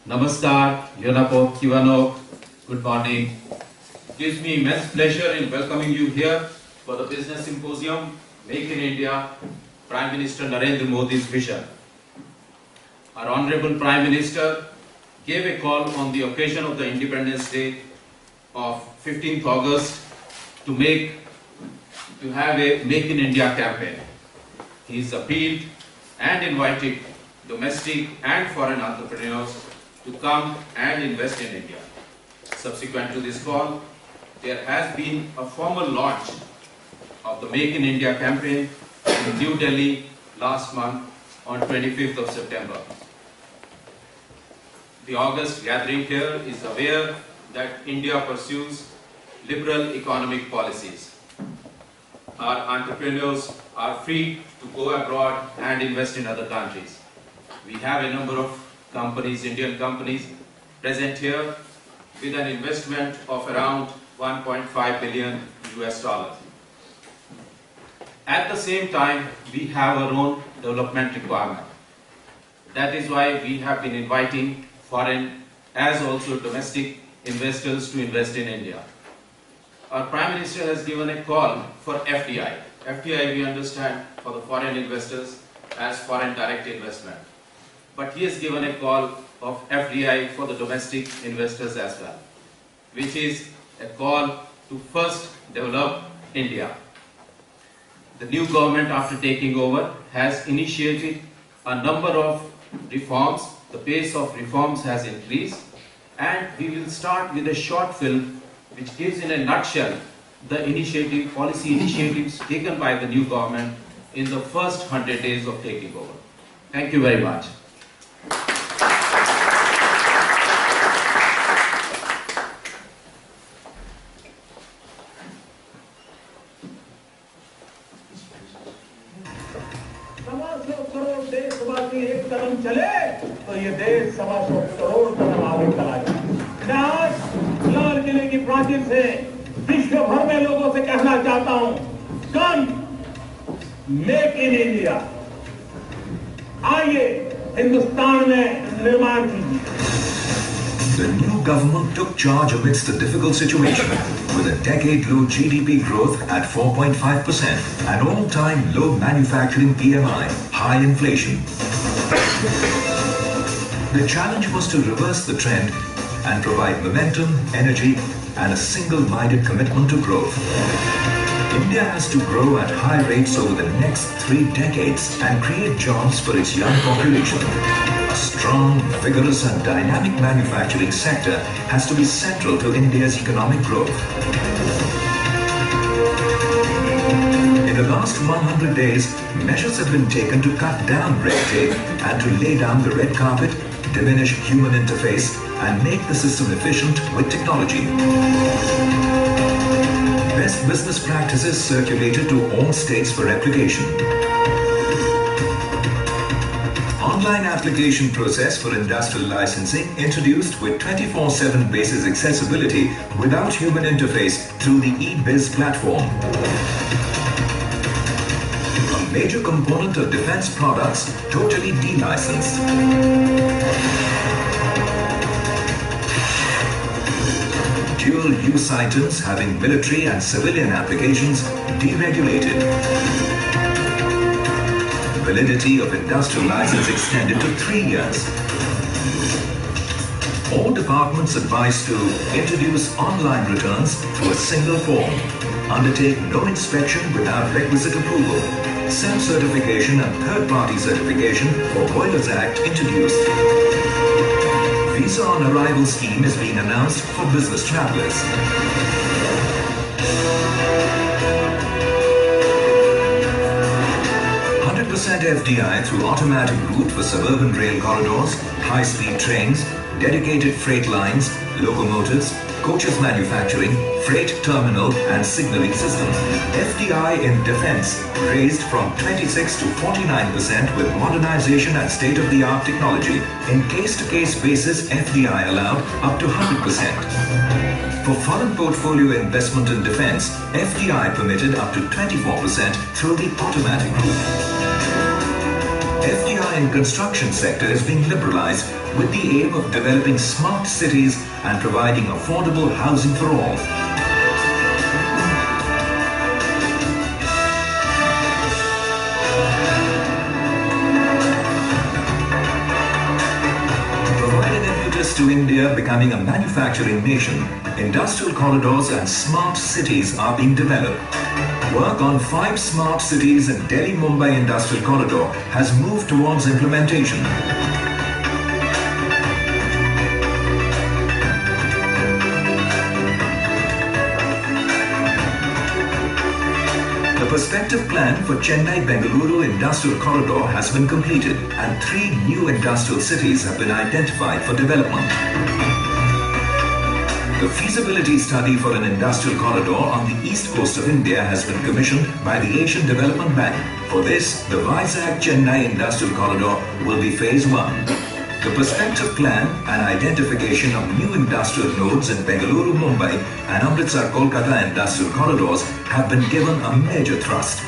Namaskar, Yonapo, Kivano, good morning. It gives me immense pleasure in welcoming you here for the Business Symposium, Make in India, Prime Minister Narendra Modi's vision. Our Honorable Prime Minister gave a call on the occasion of the Independence Day of 15th August to have a Make in India campaign. He's appealed and invited domestic and foreign entrepreneurs to come and invest in India. Subsequent to this call, there has been a formal launch of the Make in India campaign in New Delhi last month on 25th of September. The August gathering here is aware that India pursues liberal economic policies. Our entrepreneurs are free to go abroad and invest in other countries. We have a number of companies, Indian companies, present here with an investment of around 1.5 billion US dollars. At the same time, we have our own development requirement. That is why we have been inviting foreign as also domestic investors to invest in India. Our Prime Minister has given a call for FDI. FDI we understand for the foreign investors as foreign direct investment. But he has given a call of FDI for the domestic investors as well, which is a call to first develop India. The new government after taking over has initiated a number of reforms. The pace of reforms has increased, and we will start with a short film which gives in a nutshell the policy initiatives taken by the new government in the first 100 days of taking over. Thank you very much. तो ये देश 125 करोड़ कदम आगे चला जाए। मैं आज लाल किले की प्राचीर से विश्व भर में लोगों से कहना चाहता हूं, कम मेक इन इंडिया, आइए हिंदुस्तान में निर्माण कीजिए। The new government took charge amidst a difficult situation with a decade-low GDP growth at 4.5%, an all-time low manufacturing PMI, high inflation. The challenge was to reverse the trend and provide momentum, energy, and a single-minded commitment to growth. India has to grow at high rates over the next 3 decades and create jobs for its young population. A strong, vigorous, and dynamic manufacturing sector has to be central to India's economic growth. In the last 100 days, measures have been taken to cut down red tape and to lay down the red carpet, diminish human interface, and make the system efficient with technology. Best business practices circulated to all states for application. Online application process for industrial licensing introduced with 24/7 basis accessibility without human interface through the eBiz platform. A major component of defense products totally delicensed. Dual-use items having military and civilian applications deregulated. Validity of industrial license extended to 3 years. All departments advised to introduce online returns through a single form, undertake no inspection without requisite approval, self-certification and third-party certification for Boilers Act introduced. Visa on arrival scheme is being announced for business travelers. 100% FDI through automatic route for suburban rail corridors, high-speed trains, dedicated freight lines, locomotives, coaches manufacturing, freight terminal and signaling systems. FDI in defense raised from 26 to 49% with modernization and state-of-the-art technology. In case-to-case basis, FDI allowed up to 100%. For foreign portfolio investment in defense, FDI permitted up to 24% through the automatic route. FDI in construction sector is being liberalized with the aim of developing smart cities and providing affordable housing for all. To India becoming a manufacturing nation, industrial corridors and smart cities are being developed. Work on 5 smart cities in Delhi-Mumbai Industrial Corridor has moved towards implementation. The prospective plan for Chennai-Bengaluru Industrial Corridor has been completed and 3 new industrial cities have been identified for development. The feasibility study for an industrial corridor on the east coast of India has been commissioned by the Asian Development Bank. For this, the Vizag-Chennai Industrial Corridor will be phase 1. The prospective plan and identification of new industrial nodes in Bengaluru, Mumbai and Amritsar-Kolkata industrial corridors have been given a major thrust.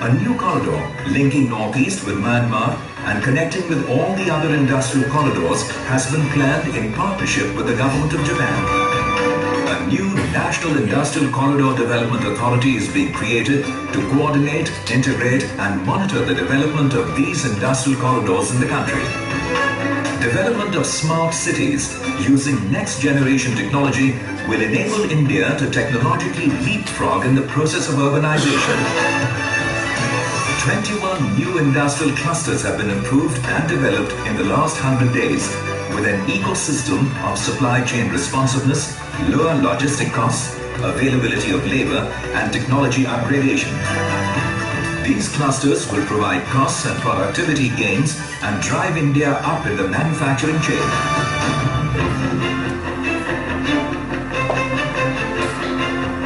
A new corridor linking northeast with Myanmar and connecting with all the other industrial corridors has been planned in partnership with the government of Japan. A new National Industrial Corridor Development Authority is being created to coordinate, integrate and monitor the development of these industrial corridors in the country. Development of smart cities using next-generation technology will enable India to technologically leapfrog in the process of urbanization. 21 new industrial clusters have been approved and developed in the last 100 days with an ecosystem of supply chain responsiveness, lower logistic costs, availability of labor and technology upgradation. These clusters will provide costs and productivity gains and drive India up in the manufacturing chain.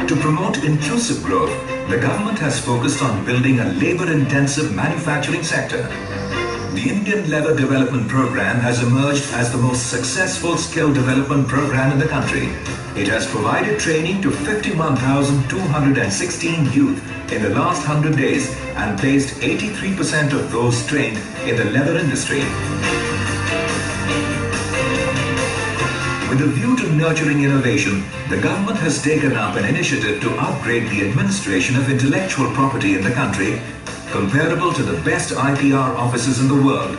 To promote inclusive growth, the government has focused on building a labor-intensive manufacturing sector. The Indian Leather Development Program has emerged as the most successful skill development program in the country. It has provided training to 51,216 youth in the last 100 days and placed 83% of those trained in the leather industry. With a view to nurturing innovation, the government has taken up an initiative to upgrade the administration of intellectual property in the country, comparable to the best IPR offices in the world.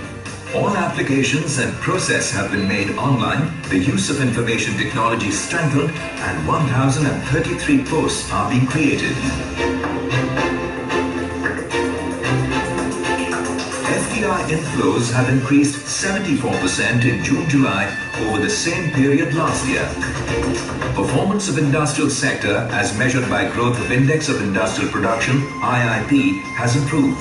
All applications and process have been made online, the use of information technology strengthened, and 1,033 posts are being created. FDI inflows have increased 74% in June-July over the same period last year. Performance of industrial sector as measured by growth of Index of Industrial Production, IIP, has improved.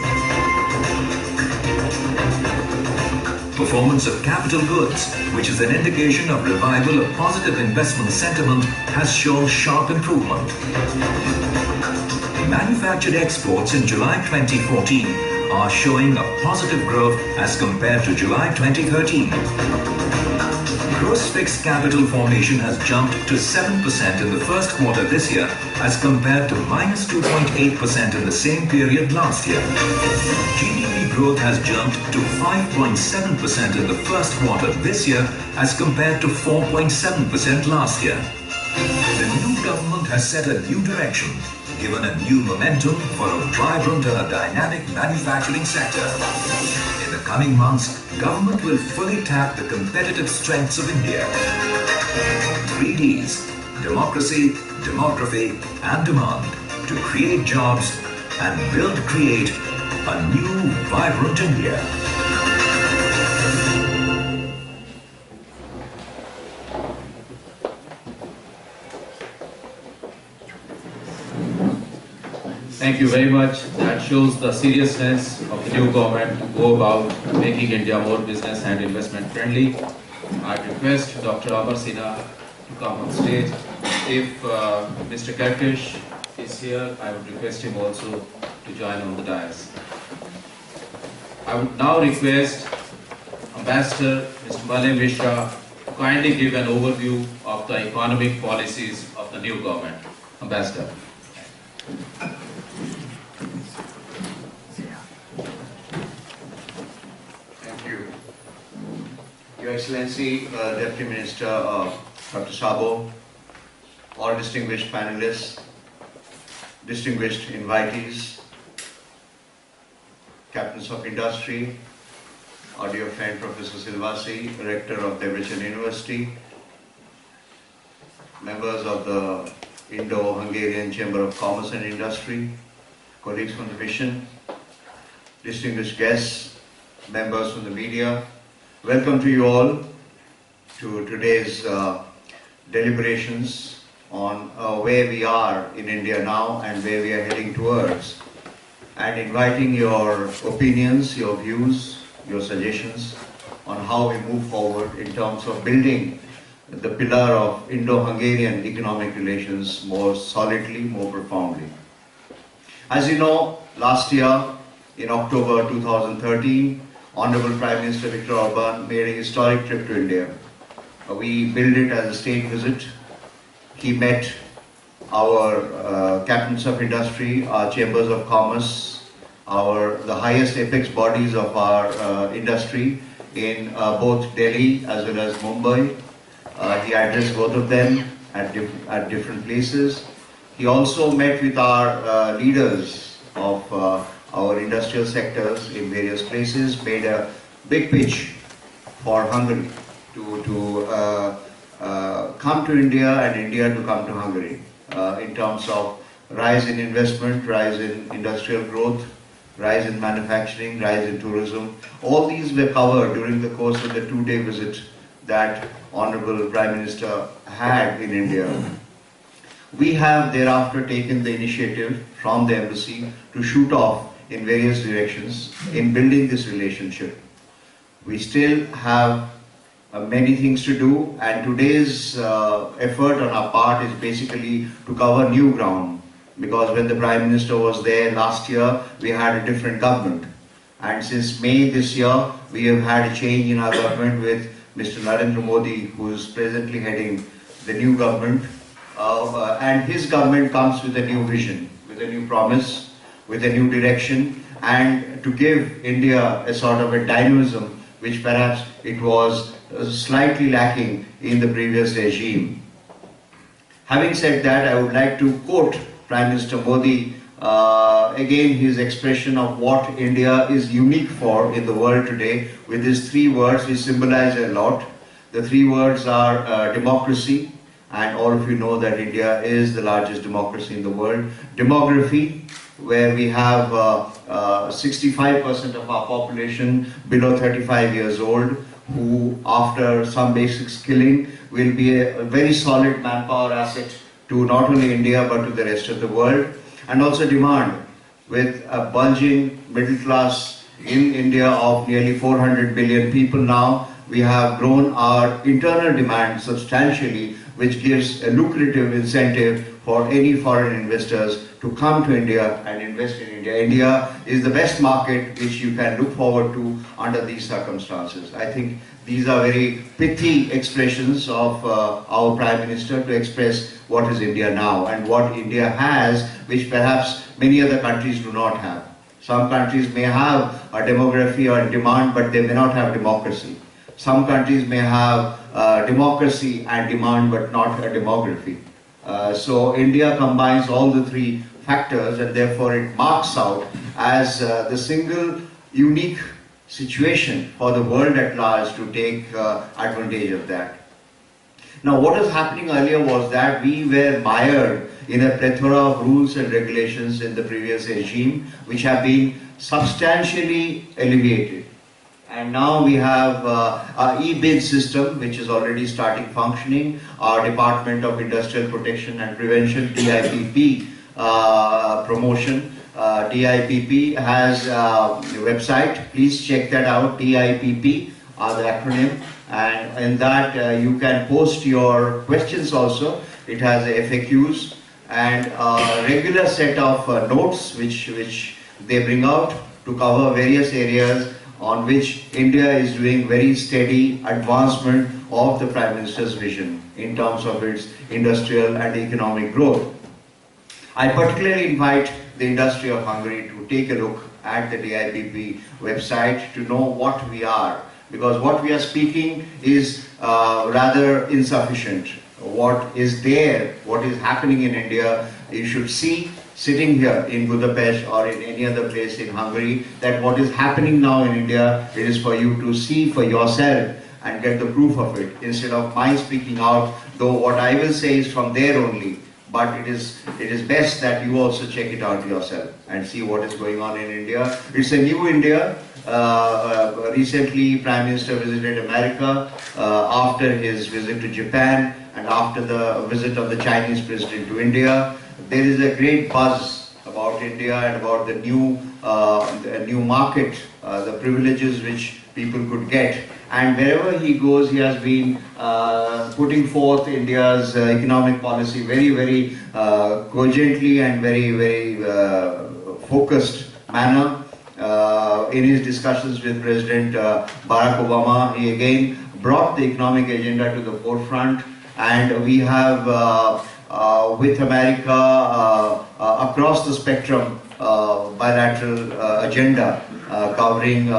Performance of capital goods, which is an indication of revival of positive investment sentiment, has shown sharp improvement. Manufactured exports in July 2014 are showing a positive growth as compared to July 2013. Gross fixed capital formation has jumped to 7% in the first quarter this year as compared to minus 2.8% in the same period last year. GDP growth has jumped to 5.7% in the first quarter this year as compared to 4.7% last year. The new government has set a new direction, given a new momentum for a vibrant and a dynamic manufacturing sector. In the coming months, government will fully tap the competitive strengths of India. 3 Ds, democracy, demography and demand, to create jobs and create a new vibrant India. Thank you very much. That shows the seriousness of the new government to go about making India more business and investment friendly. I request Dr. Amar Sinha to come on stage. If Mr. Kerekes is here, I would request him also to join on the dais. I would now request Ambassador Mr. Malay Mishra to kindly give an overview of the economic policies of the new government. Ambassador. Your Excellency, Deputy Minister Dr. Szabó, all distinguished panelists, distinguished invitees, captains of industry, our dear friend Professor Szilvássy, Rector of Debrecen University, members of the Indo-Hungarian Chamber of Commerce and Industry, colleagues from the mission, distinguished guests, members from the media, welcome to you all to today's deliberations on where we are in India now and where we are heading towards, and inviting your opinions, your views, your suggestions on how we move forward in terms of building the pillar of Indo-Hungarian economic relations more solidly, more profoundly. As you know, last year in October 2013, Honorable Prime Minister Viktor Orbán made a historic trip to India. We billed it as a state visit. He met our captains of industry, our chambers of commerce, the highest apex bodies of our industry in both Delhi as well as Mumbai. He addressed both of them at different places. He also met with our leaders of our industrial sectors in various places, made a big pitch for Hungary to come to India and India to come to Hungary in terms of rise in investment, rise in industrial growth, rise in manufacturing, rise in tourism. All these were covered during the course of the two-day visit that Honorable Prime Minister had in India. We have thereafter taken the initiative from the embassy to shoot off in various directions in building this relationship. We still have many things to do, and today's effort on our part is basically to cover new ground, because when the Prime Minister was there last year, we had a different government, and since May this year we have had a change in our government with Mr. Narendra Modi, who is presently heading the new government, and his government comes with a new vision, with a new promise, with a new direction, and to give India a sort of a dynamism which perhaps it was slightly lacking in the previous regime. Having said that, I would like to quote Prime Minister Modi, again his expression of what India is unique for in the world today, with his three words which symbolize a lot. The three words are democracy, and all of you know that India is the largest democracy in the world. Demography, where we have 65% of our population below 35 years old, who after some basic skilling will be a very solid manpower asset to not only India but to the rest of the world. And also demand, with a bulging middle class in India of nearly 400 billion people now, we have grown our internal demand substantially, which gives a lucrative incentive for any foreign investors to come to India and invest in India. India is the best market which you can look forward to under these circumstances. I think these are very pithy expressions of our Prime Minister to express what is India now and what India has, which perhaps many other countries do not have. Some countries may have a demography or demand, but they may not have democracy. Some countries may have democracy and demand, but not a demography. So India combines all the three factors, and therefore it marks out as the single unique situation for the world at large to take advantage of that. Now, what was happening earlier was that we were mired in a plethora of rules and regulations in the previous regime, which have been substantially alleviated. And now we have our e-bid system, which is already starting functioning. Our Department of Industrial Protection and Prevention, DIPP, promotion. DIPP has a website. Please check that out. DIPP are the acronym. And in that you can post your questions also. It has FAQs and a regular set of notes which they bring out to cover various areas on which India is doing very steady advancement of the Prime Minister's vision in terms of its industrial and economic growth. I particularly invite the industry of Hungary to take a look at the DIPP website to know what we are. because what we are speaking is rather insufficient. What is there, what is happening in India, you should see sitting here in Budapest or in any other place in Hungary, that what is happening now in India, it is for you to see for yourself and get the proof of it, instead of my speaking out, though what I will say is from there only. But it is best that you also check it out yourself and see what is going on in India. It's a new India. Recently, Prime Minister visited America after his visit to Japan and after the visit of the Chinese President to India. There is a great buzz about India and about the new market, the privileges which people could get. And wherever he goes, he has been putting forth India's economic policy very, very cogently and very, very focused manner. In his discussions with President Barack Obama, he again brought the economic agenda to the forefront, and we have with America across the spectrum bilateral agenda covering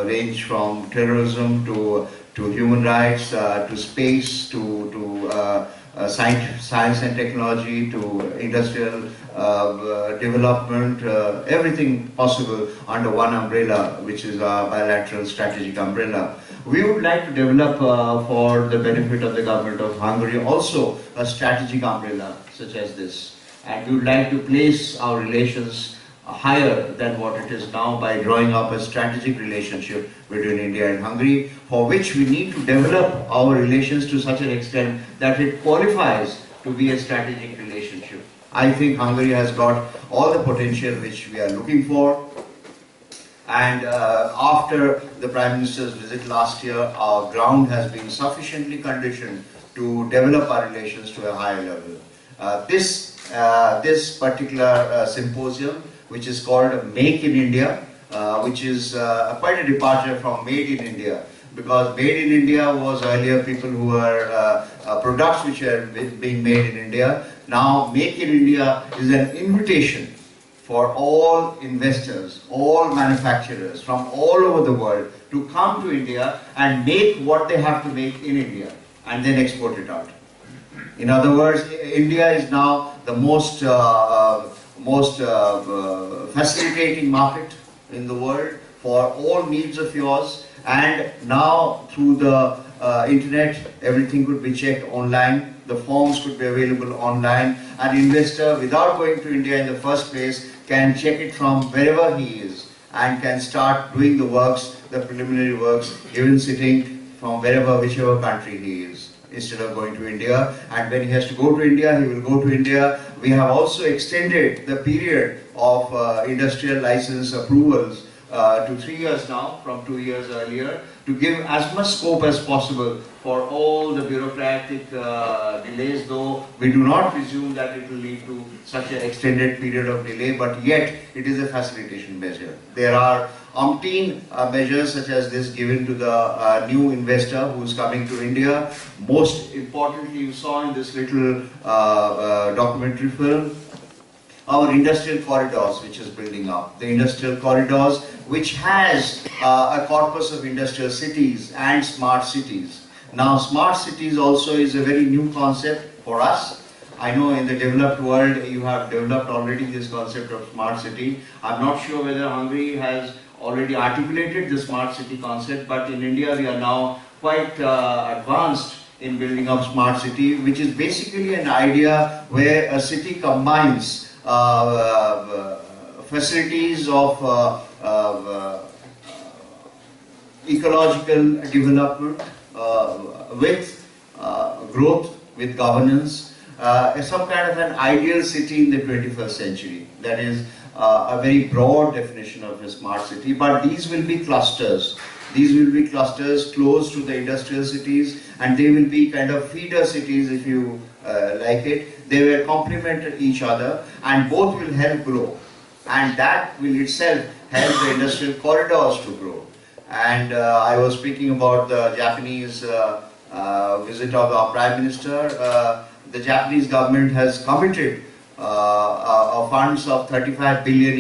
range from terrorism to human rights, to space, to science and technology, to industrial development, everything possible under one umbrella, which is a bilateral strategic umbrella. We would like to develop for the benefit of the government of Hungary also a strategic umbrella such as this, and we would like to place our relations higher than what it is now by drawing up a strategic relationship between India and Hungary, for which we need to develop our relations to such an extent that it qualifies to be a strategic relationship. I think Hungary has got all the potential which we are looking for, and after the Prime Minister's visit last year, our ground has been sufficiently conditioned to develop our relations to a higher level. This particular symposium, which is called Make in India, which is quite a departure from Made in India, because Made in India was earlier people who were products which are being made in India. Now Make in India is an invitation for all investors, all manufacturers from all over the world to come to India and make what they have to make in India and then export it out. In other words, India is now the most facilitating market in the world for all needs of yours, and now through the internet everything could be checked online, the forms could be available online. An investor, without going to India in the first place, can check it from wherever he is and can start doing the works, the preliminary works, even sitting from whichever country he is, instead of going to India. And when he has to go to India, he will go to India. We have also extended the period of industrial license approvals to 3 years now, from 2 years earlier, to give as much scope as possible for all the bureaucratic delays, though we do not presume that it will lead to such an extended period of delay, but yet it is a facilitation measure. There are umpteen measures such as this given to the new investor who is coming to India. Most importantly, you saw in this little documentary film, our industrial corridors which is building up. The industrial corridors which has a corpus of industrial cities and smart cities. Now smart cities also is a very new concept for us. I know in the developed world you have developed already this concept of smart city. I'm not sure whether Hungary has already articulated the smart city concept, but in India we are now quite advanced in building up smart city, which is basically an idea where a city combines facilities of ecological development with growth, with governance, some kind of an ideal city in the 21st century. That is a very broad definition of a smart city, but these will be clusters. These will be clusters close to the industrial cities, and they will be kind of feeder cities, if you like it. They will complement each other, and both will help grow, and that will itself help the industrial corridors to grow. And I was speaking about the Japanese visit of our Prime Minister. The Japanese government has committed funds of $35 billion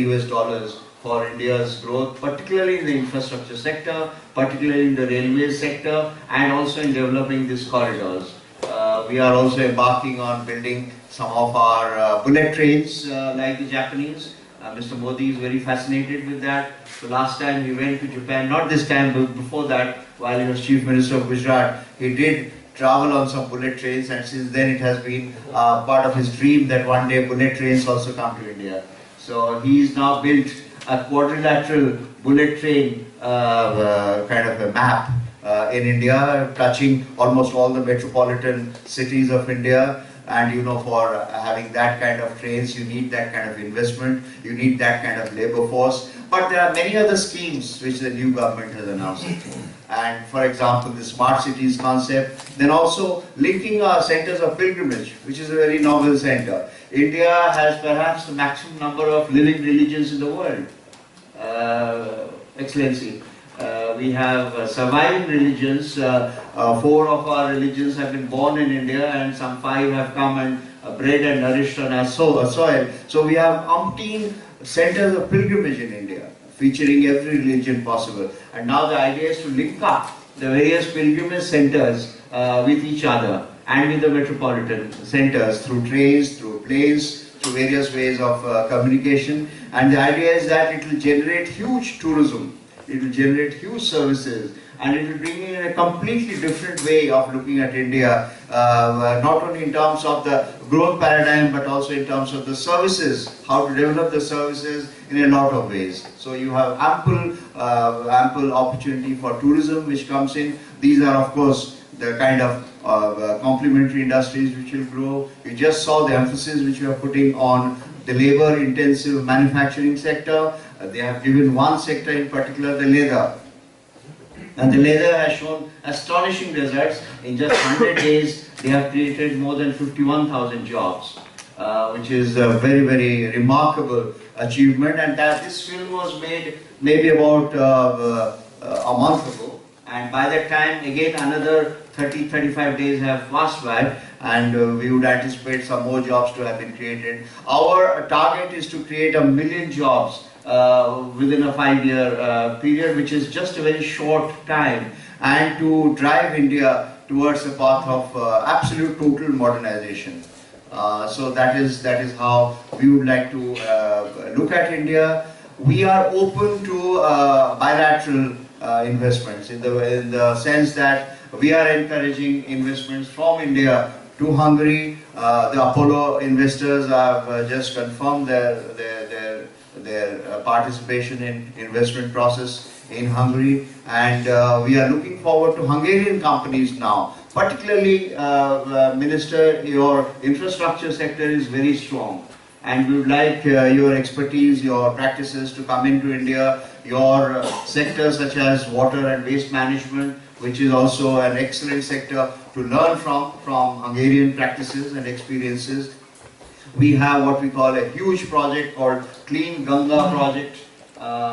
for India's growth, particularly in the infrastructure sector, particularly in the railway sector, and also in developing these corridors. We are also embarking on building some of our bullet trains like the Japanese. Mr. Modi is very fascinated with that. So last time he went to Japan, not this time, but before that, while he was Chief Minister of Gujarat, he did travel on some bullet trains, and since then it has been part of his dream that one day bullet trains also come to India. So he's now built a quadrilateral bullet train kind of a map in India, touching almost all the metropolitan cities of India. And you know, for having that kind of trains, you need that kind of investment, you need that kind of labor force. But there are many other schemes which the new government has announced. And for example, the smart cities concept, then also linking our centers of pilgrimage, which is a very novel center. India has perhaps the maximum number of living religions in the world. Excellency. We have surviving religions. 4 of our religions have been born in India, and some 5 have come and bred and nourished on our soil. So we have umpteen centers of pilgrimage in India, featuring every religion possible. And now the idea is to link up the various pilgrimage centers with each other and with the metropolitan centers through trains, through planes, through various ways of communication. And the idea is that it will generate huge tourism. It will generate huge services, and it will bring in a completely different way of looking at India, not only in terms of the growth paradigm, but also in terms of the services, how to develop the services in a lot of ways. So you have ample opportunity for tourism which comes in. These are of course the kind of complementary industries which will grow. You just saw the emphasis which we are putting on the labor intensive manufacturing sector. They have given one sector in particular, the leather. And the leather has shown astonishing results. In just 100 days, they have created more than 51,000 jobs, which is a very, very remarkable achievement. And that this film was made maybe about a month ago. And by that time, again, another 30-35 days have passed by, and we would anticipate some more jobs to have been created. Our target is to create 1 million jobs within a 5-year period, which is just a very short time, and to drive India towards a path of absolute total modernization. So that is how we would like to look at India. We are open to bilateral investments in the sense that we are encouraging investments from India to Hungary. The Apollo investors have just confirmed their participation in investment process in Hungary, and we are looking forward to Hungarian companies now. Particularly, Minister, your infrastructure sector is very strong, and we would like your expertise, your practices to come into India. Your sectors such as water and waste management, which is also an excellent sector to learn from Hungarian practices and experiences. We have what we call a huge project called Clean Ganga project,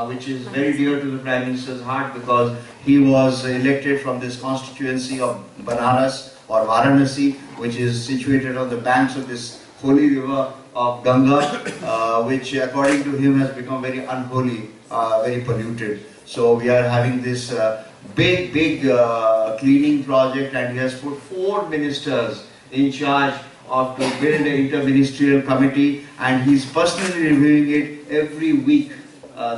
which is very dear to the Prime Minister's heart, because he was elected from this constituency of Banaras or Varanasi, which is situated on the banks of this holy river of Ganga, which according to him has become very unholy, very polluted. So we are having this big cleaning project, and he has put 4 ministers in charge of to build an interministerial committee, and he's personally reviewing it every week,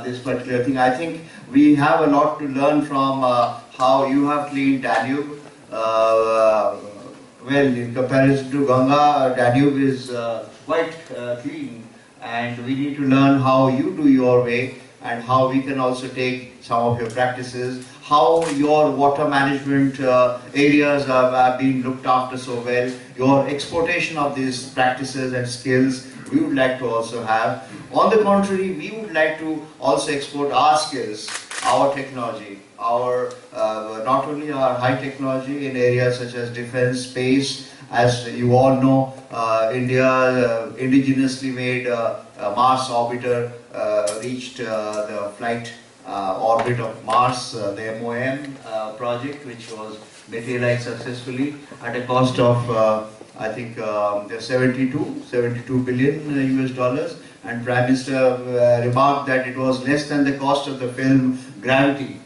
this particular thing. I think we have a lot to learn from how you have cleaned Danube. Well, in comparison to Ganga, Danube is quite clean, and we need to learn how you do your way, and how we can also take some of your practices, how your water management areas are being looked after so well, your exportation of these practices and skills we would like to also have. On the contrary, we would like to also export our skills, our technology, our not only our high technology in areas such as defense, space. As you all know, India indigenously made Mars orbiter reached the flight orbit of Mars, the MOM project, which was materialized successfully at a cost of I think 72 billion US dollars, and Prime Minister remarked that it was less than the cost of the film Gravity,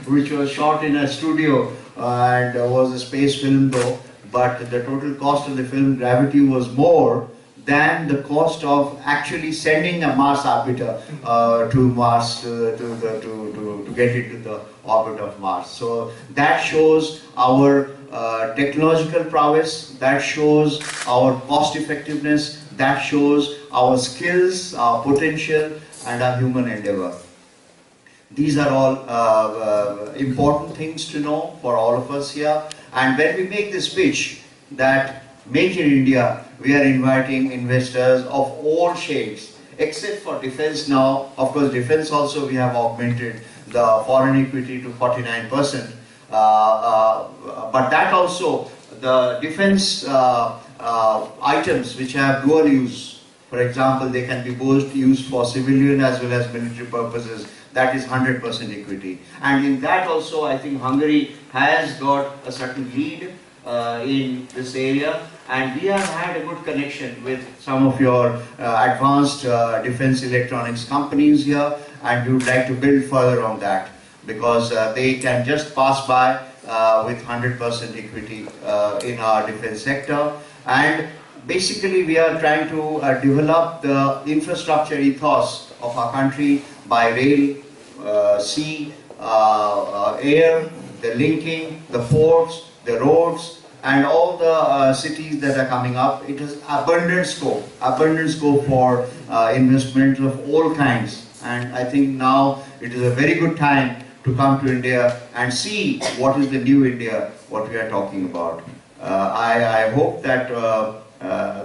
which was shot in a studio and was a space film though, but the total cost of the film Gravity was more than the cost of actually sending a Mars orbiter to Mars to get into the orbit of Mars. So that shows our technological prowess, that shows our cost effectiveness, that shows our skills, our potential, and our human endeavor. These are all important things to know for all of us here. And when we make this pitch that Make in India, we are inviting investors of all shades, except for defense now. Of course, defense also we have augmented the foreign equity to 49%. But that also, the defense items which have dual use, for example, they can be both used for civilian as well as military purposes. That is 100% equity. And in that also, I think Hungary has got a certain lead in this area. And we have had a good connection with some of your advanced defense electronics companies here, and we would like to build further on that, because they can just pass by with 100% equity in our defense sector. And basically we are trying to develop the infrastructure ethos of our country by rail, sea, air, the linking, the ports, the roads, and all the cities that are coming up. It is abundant scope for investments of all kinds. And I think now it is a very good time to come to India and see what is the new India, what we are talking about. I hope that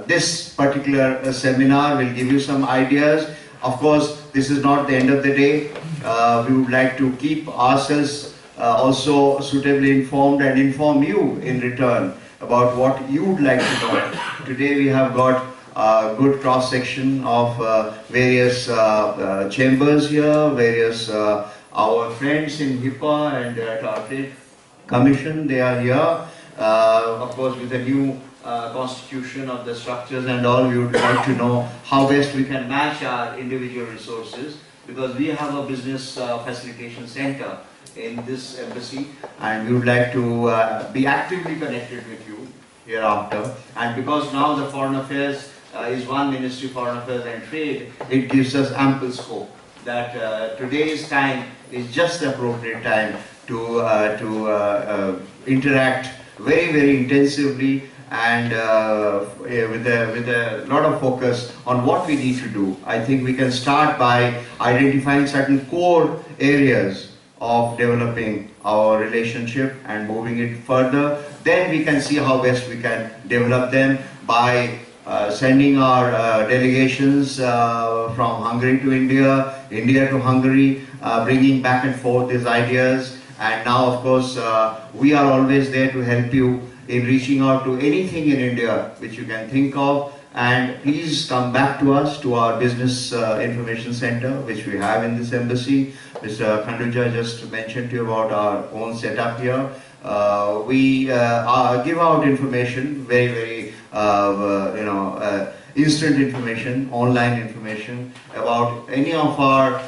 this particular seminar will give you some ideas. Of course, this is not the end of the day. We would like to keep ourselves also suitably informed and inform you in return about what you would like to know. Today we have got a good cross section of various chambers here, various our friends in HIPA and our Trade Commission, they are here. Of course, with the new constitution of the structures and all, we would like to know how best we can match our individual resources, because we have a business facilitation center in this embassy, and we would like to be actively connected with you hereafter. And because now the Foreign Affairs is one ministry, Foreign Affairs and Trade, it gives us ample scope that today's time is just the appropriate time to interact very, very intensively and with a lot of focus on what we need to do. I think we can start by identifying certain core areas of developing our relationship and moving it further. Then we can see how best we can develop them by sending our delegations from Hungary to India, India to Hungary, bringing back and forth these ideas. And now, of course, we are always there to help you in reaching out to anything in India which you can think of. And please come back to us, to our Business Information Center, which we have in this embassy. Mr. Khanduja just mentioned to you about our own setup here. We give out information, very, very, instant information, online information about any of our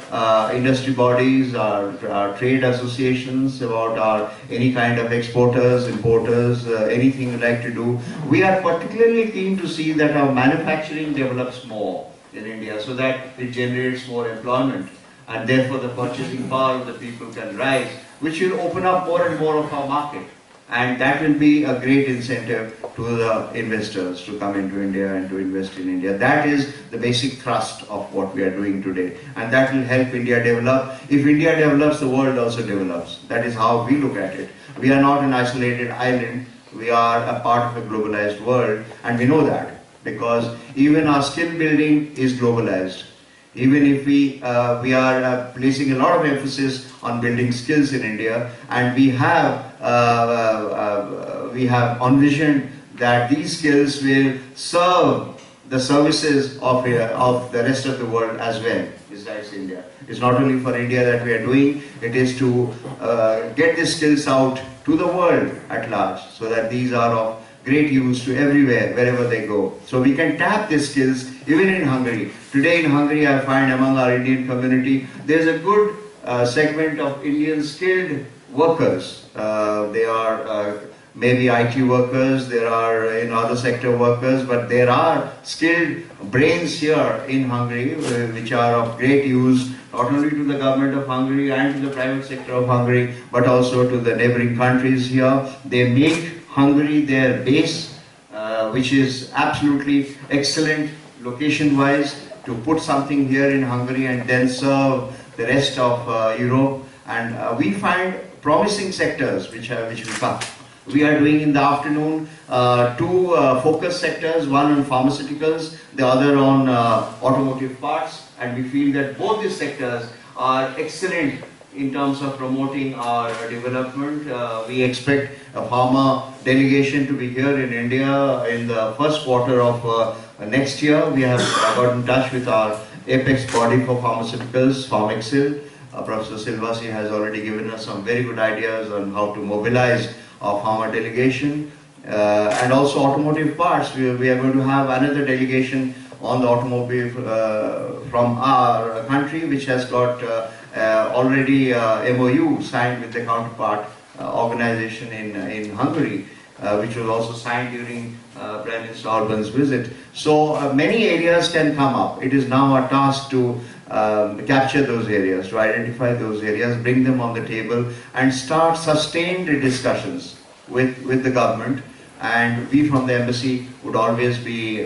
industry bodies, our trade associations, about any kind of exporters, importers, anything you like to do. We are particularly keen to see that our manufacturing develops more in India, so that it generates more employment, and therefore the purchasing power of the people can rise, which will open up more and more of our market. And that will be a great incentive to the investors to come into India and to invest in India. That is the basic thrust of what we are doing today. And that will help India develop. If India develops, the world also develops. That is how we look at it. We are not an isolated island. We are a part of a globalized world. And we know that, because even our skill building is globalized. Even if we are placing a lot of emphasis on building skills in India, and we have envisioned that these skills will serve the services of the rest of the world as well, besides India. It's not only for India that we are doing, it is to get these skills out to the world at large, so that these are of great use to everywhere, wherever they go. So we can tap these skills even in Hungary. Today in Hungary, I find among our Indian community, there's a good segment of Indian skilled workers. They are maybe IT workers, there are other sector workers, but there are skilled brains here in Hungary which are of great use not only to the government of Hungary and to the private sector of Hungary, but also to the neighboring countries here. They make Hungary their base, which is absolutely excellent location-wise, to put something here in Hungary and then serve the rest of Europe. And we find promising sectors which will come. We are doing in the afternoon two focus sectors, one on pharmaceuticals, the other on automotive parts, and we feel that both these sectors are excellent in terms of promoting our development. We expect a pharma delegation to be here in India in the first quarter of next year. We have got in touch with our apex body for pharmaceuticals, Pharmaceuticals. Professor Szilvássy has already given us some very good ideas on how to mobilize our pharma delegation. And also automotive parts. We are going to have another delegation on the automobile from our country, which has got already MOU signed with the counterpart organization in Hungary, which was also signed during Prime Minister Orban's visit. So many areas can come up. It is now our task to capture those areas, to identify those areas, bring them on the table, and start sustained discussions with the government. And we from the embassy would always be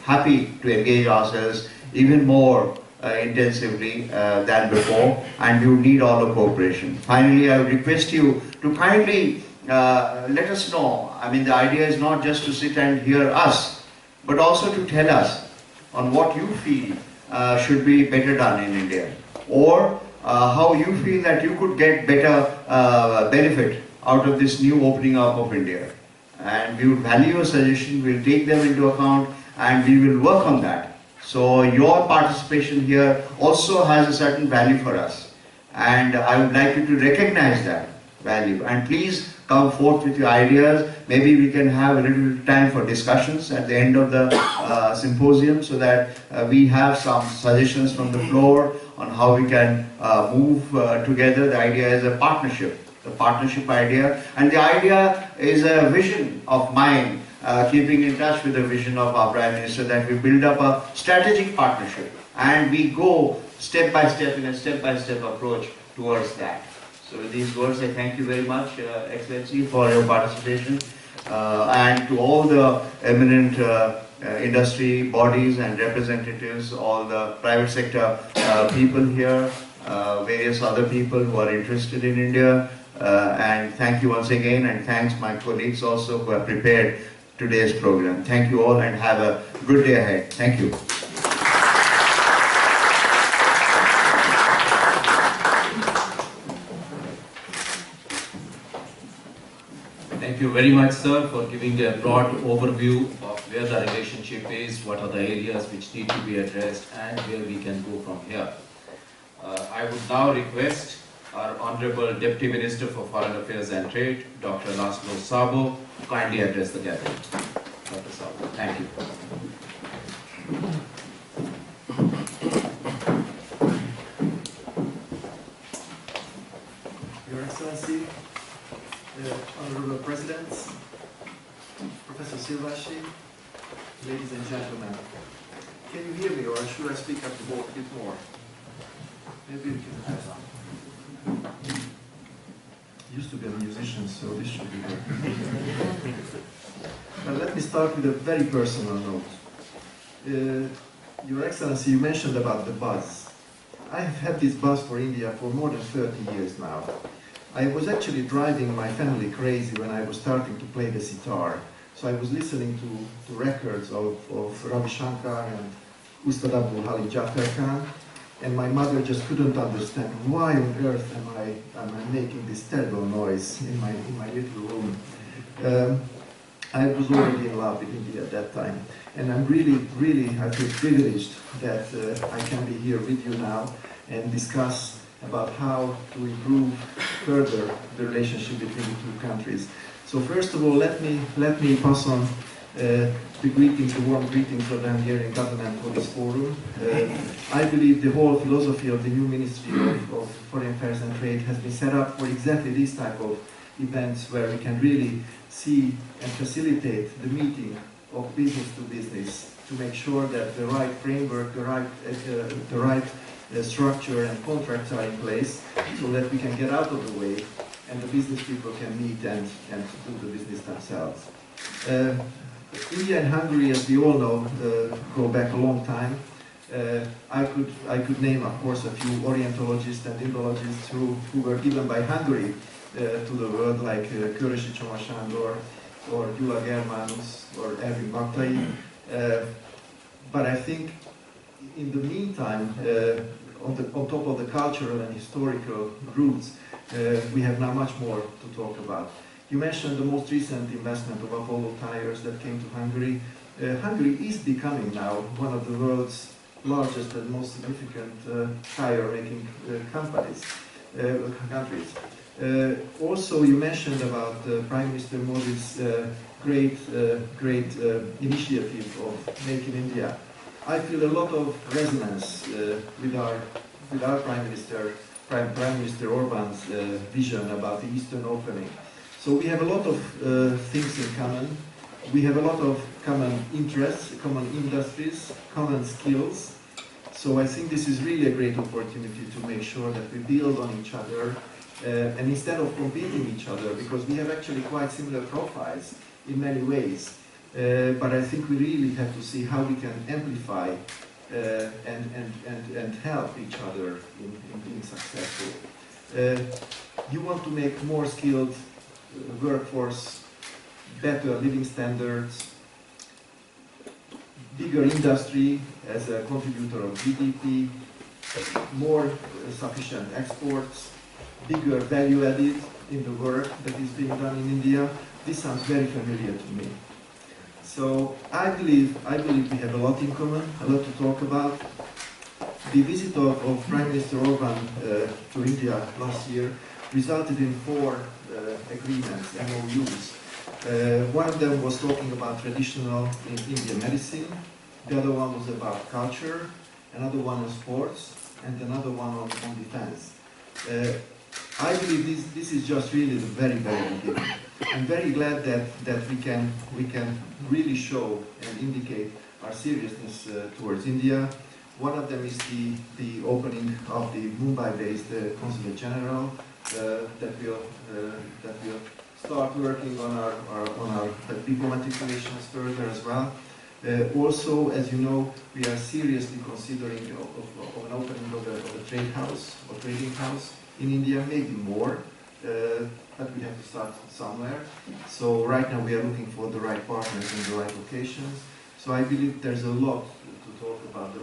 happy to engage ourselves even more intensively than before, and we would need all the cooperation. Finally, I would request you to kindly let us know. I mean, the idea is not just to sit and hear us, but also to tell us on what you feel should be better done in India, or how you feel that you could get better benefit out of this new opening up of India. And we would value your suggestion, we'll take them into account, and we will work on that. So your participation here also has a certain value for us, and I would like you to recognize that value. And please come forth with your ideas. Maybe we can have a little time for discussions at the end of the symposium, so that we have some suggestions from the floor on how we can move together. The idea is a partnership, the partnership idea, and the idea is a vision of mine, keeping in touch with the vision of our Prime Minister, that we build up a strategic partnership and we go step by step in a step-by-step approach towards that. So with these words, I thank you very much, Excellency, for your participation, and to all the eminent industry bodies and representatives, all the private sector people here, various other people who are interested in India, and thank you once again, and thanks my colleagues also who have prepared today's program. Thank you all, and have a good day ahead. Thank you. Thank you very much, sir, for giving a broad overview of where the relationship is, what are the areas which need to be addressed, and where we can go from here. I would now request our Honorable Deputy Minister for Foreign Affairs and Trade, Dr. László Szabó, to kindly address the gathering. Dr. Szabó, thank you. Your Excellency, Honorable Presidents, Professor Szilvássy, ladies and gentlemen. Can you hear me, or should I speak up a bit more? Maybe we can have some. Used to be a musician, so this should be good. But let me start with a very personal note. Your Excellency, you mentioned about the buzz. I have had this buzz for India for more than 30 years now. I was actually driving my family crazy when I was starting to play the sitar. So I was listening to records of Ravi Shankar and Ustad Abdul Halim Jafar Khan, and my mother just couldn't understand why on earth am I making this terrible noise in my little room. I was already in love with India at that time, and I'm really I feel privileged that I can be here with you now and discuss about how to improve further the relationship between the two countries. So first of all, let me pass on the greetings, the warm greetings of the Hungarian government for this forum. I believe the whole philosophy of the new Ministry of Foreign Affairs and Trade has been set up for exactly this type of events where we can really see and facilitate the meeting of business to business to make sure that the right framework, the right structure and contracts are in place so that we can get out of the way and the business people can meet and do the business themselves. India and Hungary, as we all know, go back a long time. I could name, of course, a few Orientologists and Indologists who were given by Hungary to the world, like Körösi Csoma Sándor, or Gyula Germanus, or Ervin Baktai. But I think, in the meantime, on top of the cultural and historical roots, we have now much more to talk about. You mentioned the most recent investment of Apollo tires that came to Hungary. Hungary is becoming now one of the world's largest and most significant tire-making countries. Also, you mentioned about Prime Minister Modi's great initiative of Make in India. I feel a lot of resonance with our Prime Minister Orban's vision about the Eastern opening. So we have a lot of things in common. We have a lot of common interests, common industries, common skills. So I think this is really a great opportunity to make sure that we build on each other and instead of competing each other, because we have actually quite similar profiles in many ways. But I think we really have to see how we can amplify and help each other in being successful. You want to make more skilled workforce, better living standards, bigger industry as a contributor of GDP, more sufficient exports, bigger value added in the work that is being done in India. This sounds very familiar to me. So I believe we have a lot in common, a lot to talk about. The visit of Prime Minister Orban to India last year resulted in 4 agreements, MOUs. One of them was talking about traditional Indian medicine, the other one was about culture, another one on sports, and another one on defense. I believe this is just really the very, very beginning. I'm very glad that we can really show and indicate our seriousness towards India. One of them is the opening of the Mumbai-based Consulate General that will start working on our diplomatic relations further as well. Also, as you know, we are seriously considering of an opening of a trade house or trading house in India, maybe more, but we have to start somewhere. So right now we are looking for the right partners and the right locations. So I believe there's a lot to talk about.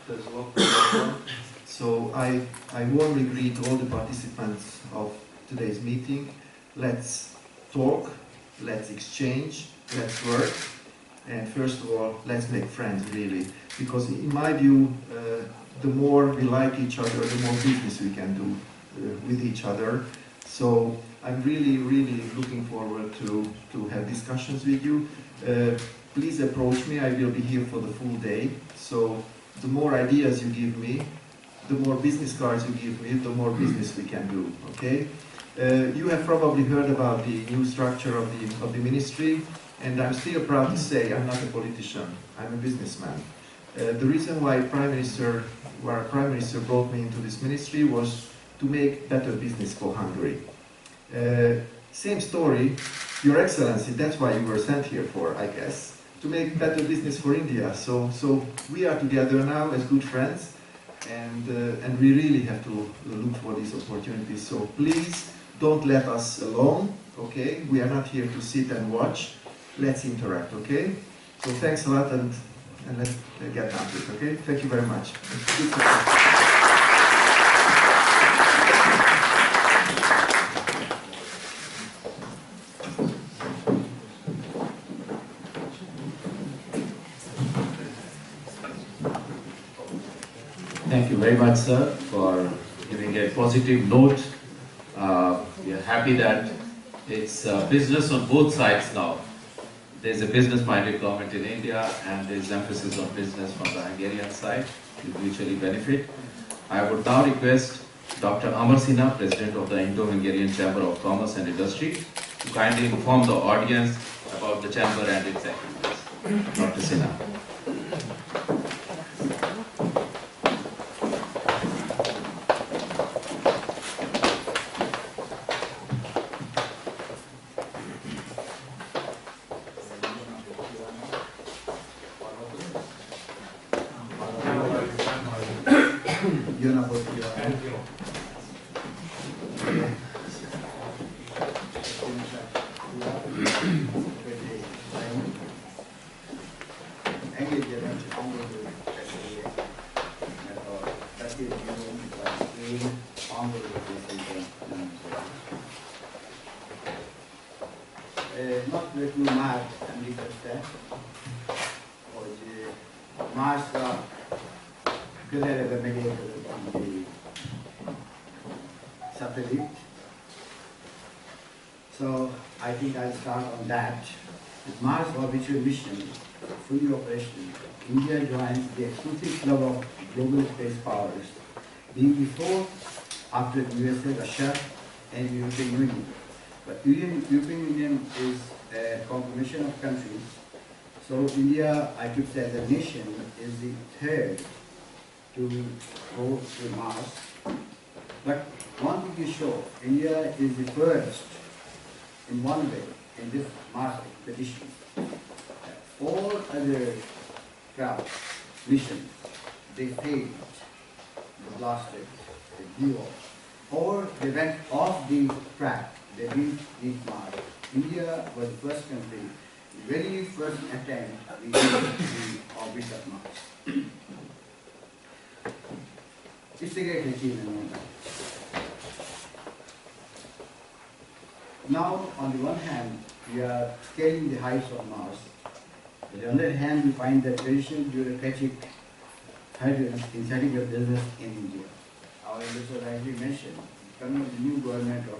There's a lot to talk about. So I warmly greet all the participants of today's meeting. Let's talk, let's exchange, let's work, and first of all, let's make friends, really. Because in my view, the more we like each other, the more business we can do with each other. So I'm really, really looking forward to have discussions with you. Please approach me, I will be here for the full day. So the more ideas you give me, the more business cards you give me, the more business we can do, okay? You have probably heard about the new structure of the ministry, and I'm still proud to say I'm not a politician, I'm a businessman. The reason why Prime Minister brought me into this ministry was to make better business for Hungary. Same story, Your Excellency, that's why you were sent here for, I guess, to make better business for India. So we are together now as good friends, and we really have to look for these opportunities. So please don't let us alone, okay? We are not here to sit and watch. Let's interact, okay? So thanks a lot, and let's get down to it, okay? Thank you very much. Thank you very much, sir, for giving a positive note. We are happy that it's business on both sides now. there's a business-minded government in India, and there's emphasis on business from the Hungarian side to mutually benefit. I would now request Dr. Amar Sinha, President of the Indo-Hungarian Chamber of Commerce and Industry, to kindly inform the audience about the chamber and its activities. Dr. Sinha. So I think I'll start on that. With Mars orbital mission fully operational, India joins the exclusive club of global space powers, being before, after USA, Russia, and European Union. But European Union is a conglomeration of countries. So India, I could say as a nation, is the third to go to Mars. But one thing is sure, India is the first in one way in this Mars expedition. All other crafts, missions, they failed, they blasted, they blew off, or they went off the track, they didn't reach Mars. India was the first country, the very first attempt we did the orbit of Mars. It's a great achievement. Now, on the one hand, we are scaling the heights of Mars. On the other hand, we find that traditional bureaucratic hurdles in setting up business in India. Our investor rightly mentioned, coming with the new government of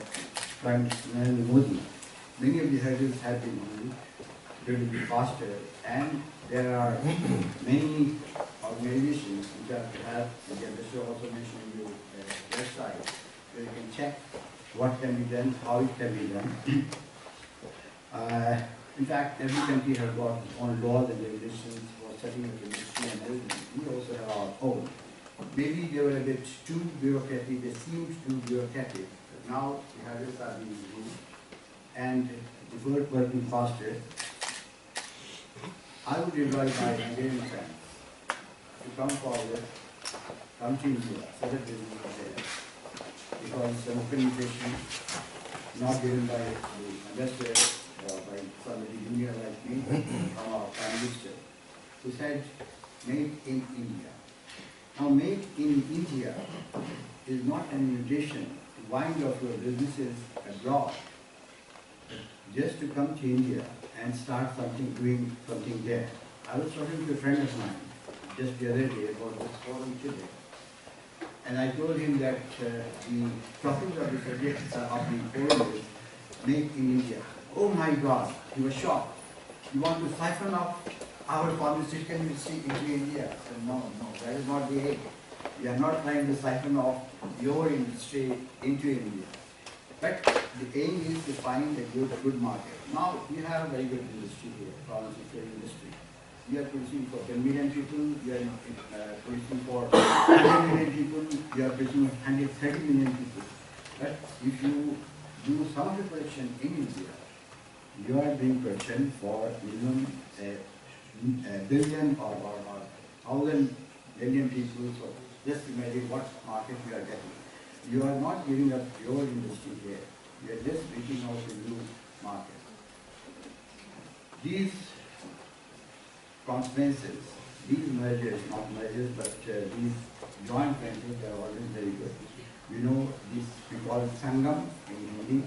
Prime Minister Narendra Modi, many of the hurdles have been removed, going to be faster, and there are many organizations which are to have, the investor also mentioned in your website, where you can check what can be done, how it can be done. In fact, every country has got its own laws and regulations for setting up industry and everything. We also have our own. Maybe they were a bit too bureaucratic, they seemed too bureaucratic, but now the hurdles are being removed and the work working faster. I would invite my Hungarian friends to come forward, come to India, set up business there. Because it's an organization not given by the investor or by somebody junior like me from our Prime Minister, who said, made in India. Now, made in India is not an invitation to wind up your businesses abroad, but just to come to India and start something, doing something there. I was talking to a friend of mine just the other day about this forum today. And I told him that the topic of the subject of the forum is Make in India. Oh my God, he was shocked. You want to siphon off our pharmaceutical industry into India? I said, no, that is not the aim. We are not trying to siphon off your industry into India. But the aim is to find a good market. Now, we have a very good industry here, pharmaceutical industry. We are producing for 10 million people, we are producing for 100 million people, we are producing 130 million people. But if you do some of the production in India, you are doing production for minimum a billion or 1,000 million people. So just imagine what market you are getting. You are not giving up your industry here. You are just reaching out to new market. These consequences, these mergers, not mergers, but these joint ventures are always very good. You know, this we call it Sangam in Hindi.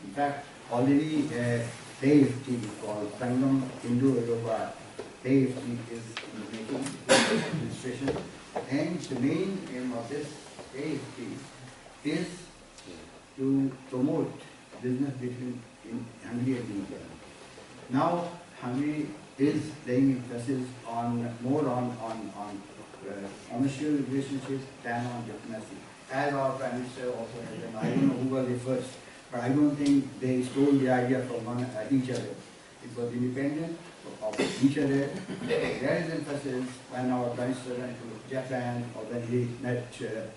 In fact, already AFT called Sangam Indo-Europa AFT is in the making administration. And the main aim of this AFT is to promote business between Hungary and India. Now, Hungary is laying emphasis on more on commercial relationships than on diplomacy. As our Prime Minister also has, and I don't know who was the first, but I don't think they stole the idea from each other. It was independent of each other. There is emphasis when our Prime Minister went to Japan, or when he met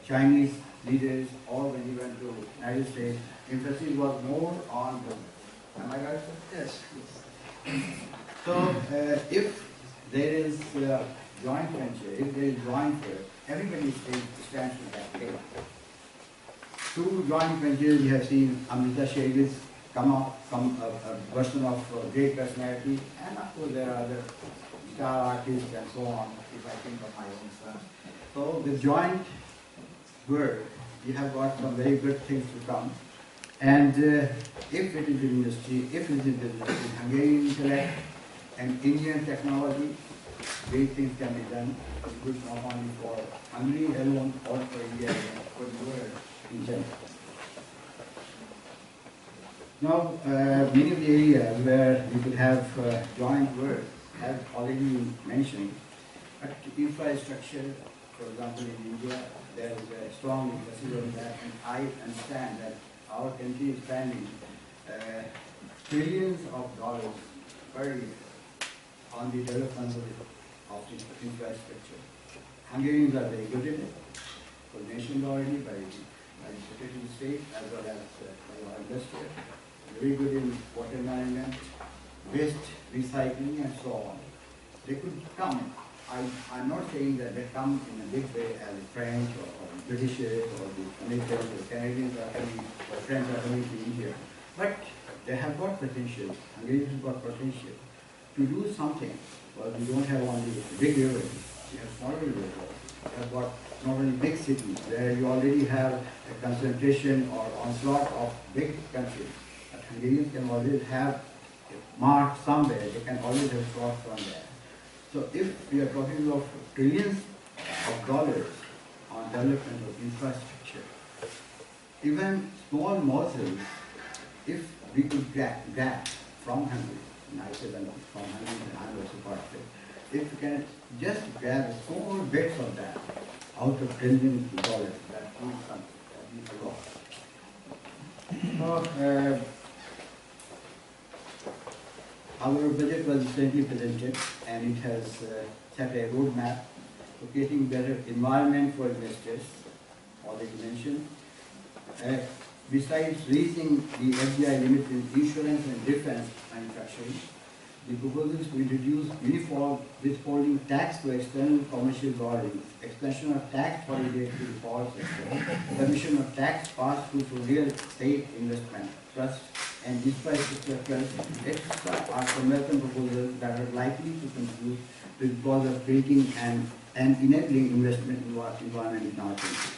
Chinese leaders, or when he went to United States, emphasis was more on the. Am I right, sir? Yes. So, if there is joint venture, if there is joint work, everybody stands to that play. Two joint ventures we have seen, Amrita Shades come a version of great personality, and of course there are other star artists and so on, if I think of my own son. So with joint work, we have got some very good things to come. And if it is in industry, if it is in business, in Hungarian intellect and Indian technology, great things can be done. It's good not only for Hungary alone, or for India alone, for the world in general. Now, many of the areas where we could have joint work have already been mentioned, but infrastructure, for example, in India, there is a strong emphasis on that, and I understand that our country is spending trillions of dollars per year on the development of the infrastructure. Hungarians are very good at it, was mentioned already by the Secretary of State as well as by our investor. Very good in water management, waste recycling, and so on. They could come. I'm not saying that they come in a big way as the French or the British or the Americans or Canadians are coming, or French are coming to India. But they have got potential, Hungarians have got potential to do something. Well, we don't have only big rivers, we have smaller rivers. We have got not only big cities where you already have a concentration or onslaught of big countries. But Hungarians can always have a mark somewhere, they can always have crossed from there. So if we are talking of trillions of dollars on development of infrastructure, even small morsels, if we could grab from Hungary, and I say that from Hungary and I'm also part of it, if we can just grab small bits of that out of trillions of dollars, that means something, that means a lot. So, our budget was recently presented, and it has set a roadmap for creating better environment for investors, already mentioned. Besides raising the FDI limit in insurance and defense manufacturing, the proposals to introduce uniform withholding tax for external commercial borrowings, extension of tax holidays to the power sector, permission of tax pass-through to real estate investment trusts, and infrastructure, etc. are some welcome proposals that are likely to contribute to the cause of creating and enabling investment environment in our country.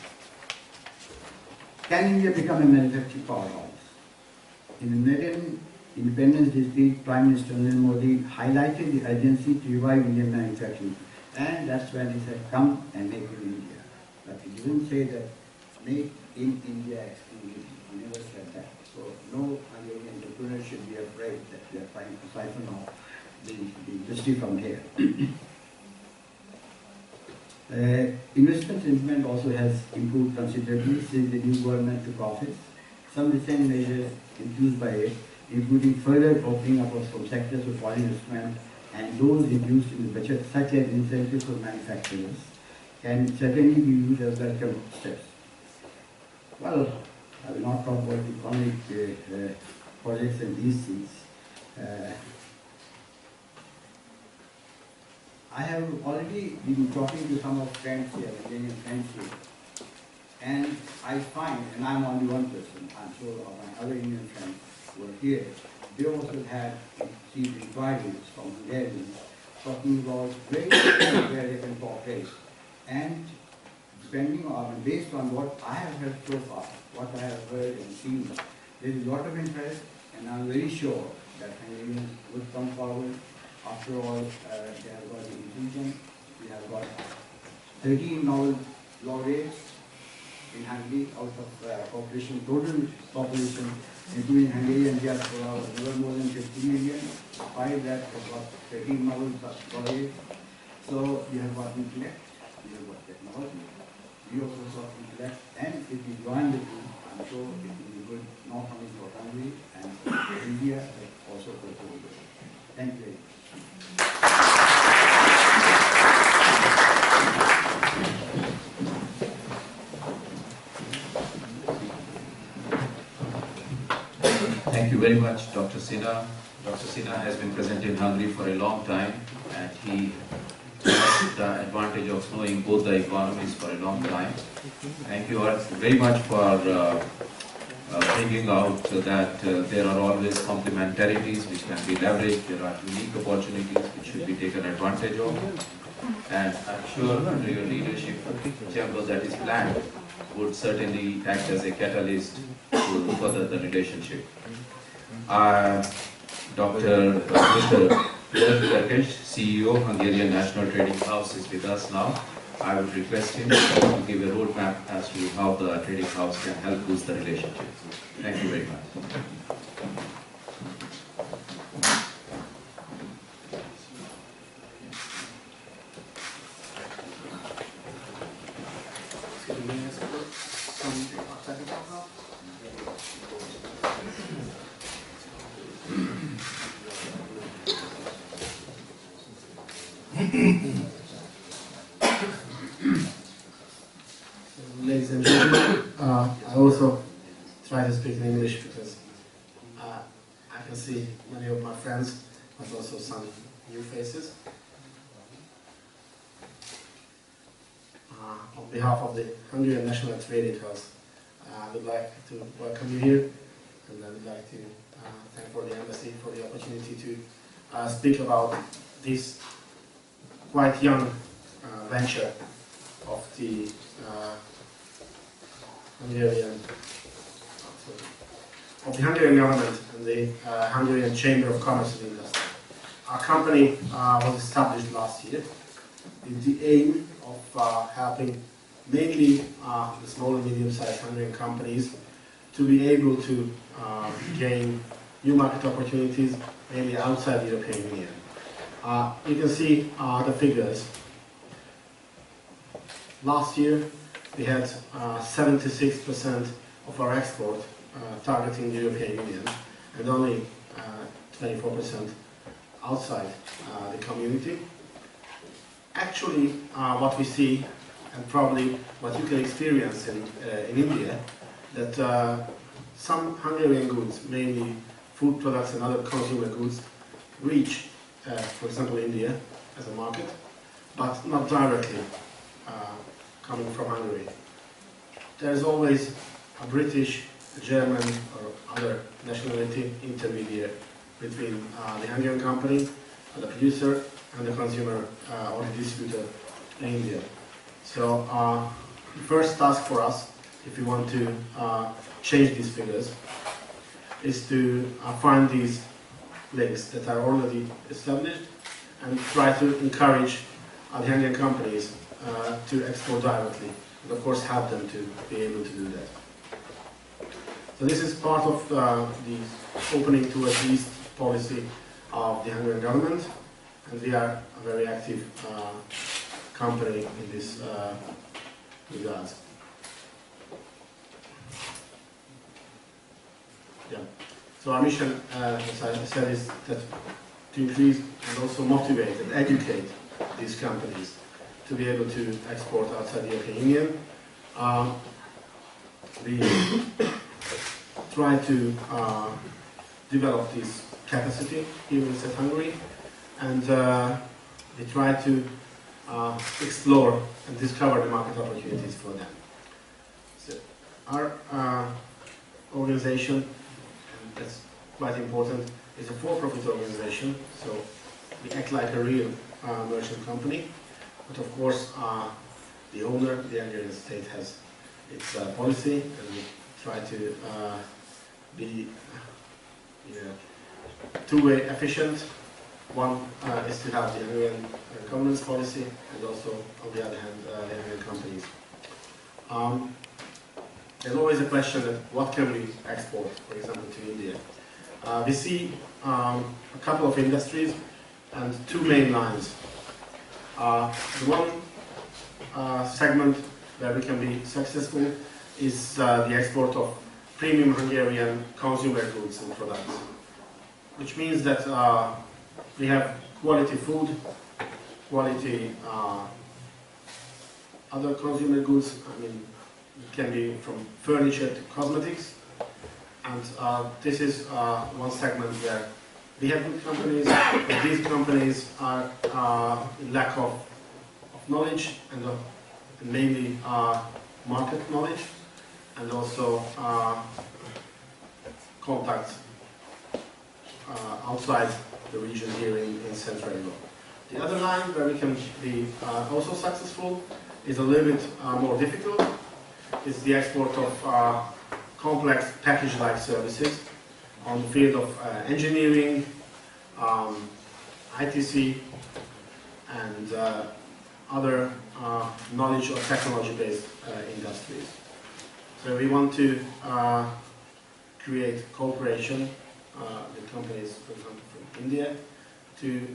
Can India become a manufacturing powerhouse? In the Indian Independence Day, Prime Minister Narendra Modi highlighted the urgency to revive Indian manufacturing, and that's when he said, come and make in India. But he didn't say that make in India exclusively. He never said that. So no Hungarian entrepreneur should be afraid that we are trying to siphon off the industry from here. Investment sentiment also has improved considerably since the new government took office. Some recent measures introduced by it, including further opening up of some sectors for foreign investment and those introduced in the budget, such as incentives for manufacturers, can certainly be used as welcome steps. Well, I will not talk about economic projects and these things. I have already been talking to some of friends here, Indian friends here, and I find, and I'm only one person, I'm sure of my other Indian friends who are here, they also had received inquiries from Hungarians talking about ways where they can cooperate. And depending on, based on what I have heard so far, what I have heard and seen, there is a lot of interest, and I'm very sure that Hungarians would come forward. After all, they have got the inclusion. We have got 13 Nobel laureates, in Hungary out of population, total population, including Hungarian diaspora, there were more than 50 million. 5 lakh about 13 novels per year. So you have got intellect, you have got technology, you also got intellect, and if you join the two, I'm sure it will be good not only for Hungary and for India, but also for the world. Thank you very much. Thank you very much, Dr. Sinha. Dr. Sinha has been present in Hungary for a long time, and he has the advantage of knowing both the economies for a long time. Thank you very much for bringing out that there are always complementarities which can be leveraged, there are unique opportunities which should be taken advantage of, and I'm sure under your leadership, whichever that is planned, would certainly act as a catalyst to further the relationship. Dr. György Kerekes, CEO, Hungarian National Trade House, is with us now. I would request him to give a roadmap as to how the trading house can help boost the relationship. Thank you very much. Ladies and gentlemen, I also try to speak in English because I can see many of my friends, but also some new faces. On behalf of the Hungarian National Trade House, I would like to welcome you here, and I would like to thank for the embassy for the opportunity to speak about this quite young venture of the Hungarian government and the Hungarian Chamber of Commerce and Industry. Our company was established last year with the aim of helping mainly the small and medium-sized Hungarian companies to be able to gain new market opportunities, mainly outside the European Union. You can see the figures. Last year, we had 76% of our export targeting the European Union, and only 24% outside the community. Actually, what we see, and probably what you can experience in India, that some Hungarian goods, mainly food products and other consumer goods, reach, for example, India as a market, but not directly coming from Hungary. There is always a British, a German, or other nationality intermediary between the Hungarian company, the producer, and the consumer or the distributor in India. So the first task for us, if we want to change these figures, is to find these links that are already established and try to encourage the Hungarian companies to export directly, and of course help them to be able to do that. So this is part of the opening towards the East policy of the Hungarian government, and we are a very active company in this regards. Yeah. So our mission, as I said, is that to increase and also motivate and educate these companies to be able to export outside the European Union. We try to develop this capacity here in Hungary, and we try to explore and discover the market opportunities for them. So our organization, and that's quite important, is a for-profit organization, so we act like a real merchant company. But of course, the owner, the Hungarian state, has its policy, and we try to be two-way efficient. One is to have the Hungarian government's policy, and also, on the other hand, the Hungarian companies. there's always a question that what can we export, for example, to India. We see a couple of industries and two main lines. The one segment where we can be successful is the export of premium Hungarian consumer goods and products, which means that we have quality food, quality other consumer goods. I mean, it can be from furniture to cosmetics, and this is one segment where we have good companies, but these companies are in lack of knowledge and mainly market knowledge, and also contacts outside the region here in Central Europe. The other line where we can be also successful is a little bit more difficult. It's the export of complex package-like services on the field of engineering, ITC, and other knowledge or technology-based industries. So we want to create cooperation with companies, for example, from India, to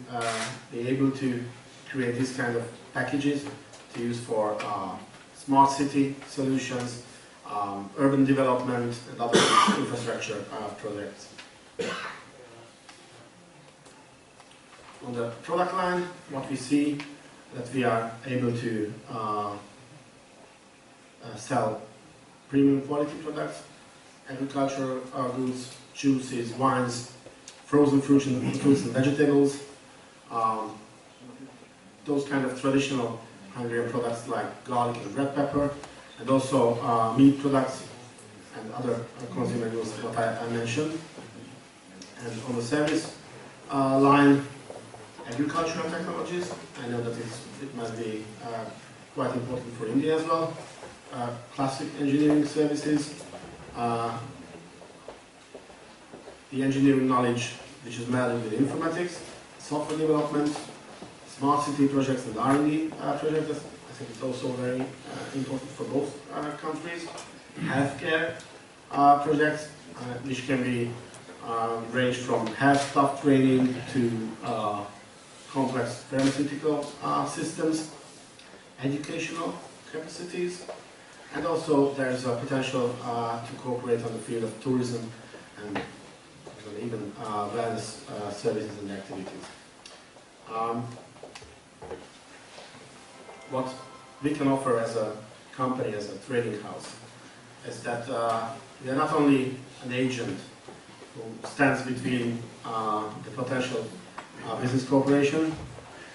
be able to create this kind of packages to use for smart city solutions, urban development, and other infrastructure projects. On the product line, what we see that we are able to sell premium quality products, agricultural goods, juices, wines, frozen fruits and vegetables, those kind of traditional Hungarian products like garlic and red pepper, and also meat products and other consumer goods what I mentioned. And on the service line, agricultural technologies. I know that it might be quite important for India as well. Classic engineering services, the engineering knowledge which is melded with informatics, software development, smart city projects and R&D projects. I think it's also very important for both countries. Healthcare projects, which can be range from health staff training to complex pharmaceutical systems, educational capacities, and also there's a potential to cooperate on the field of tourism and even wellness services and activities. What we can offer as a company, as a trading house, is that we are not only an agent who stands between the potential business cooperation,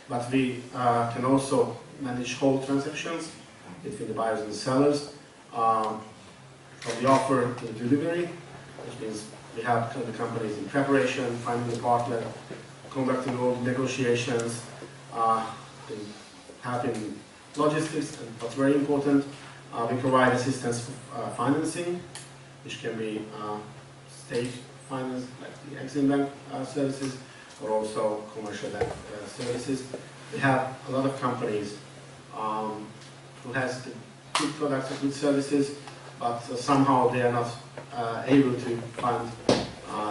but we can also manage whole transactions between the buyers and the sellers, from the offer to the delivery, which means we help the companies in preparation, finding a partner, conducting all negotiations, helping logistics, and what's very important, we provide assistance for financing, which can be state finance, like the Exim Bank services, or also commercial bank services. We have a lot of companies who has good products and good services, but somehow they are not able to find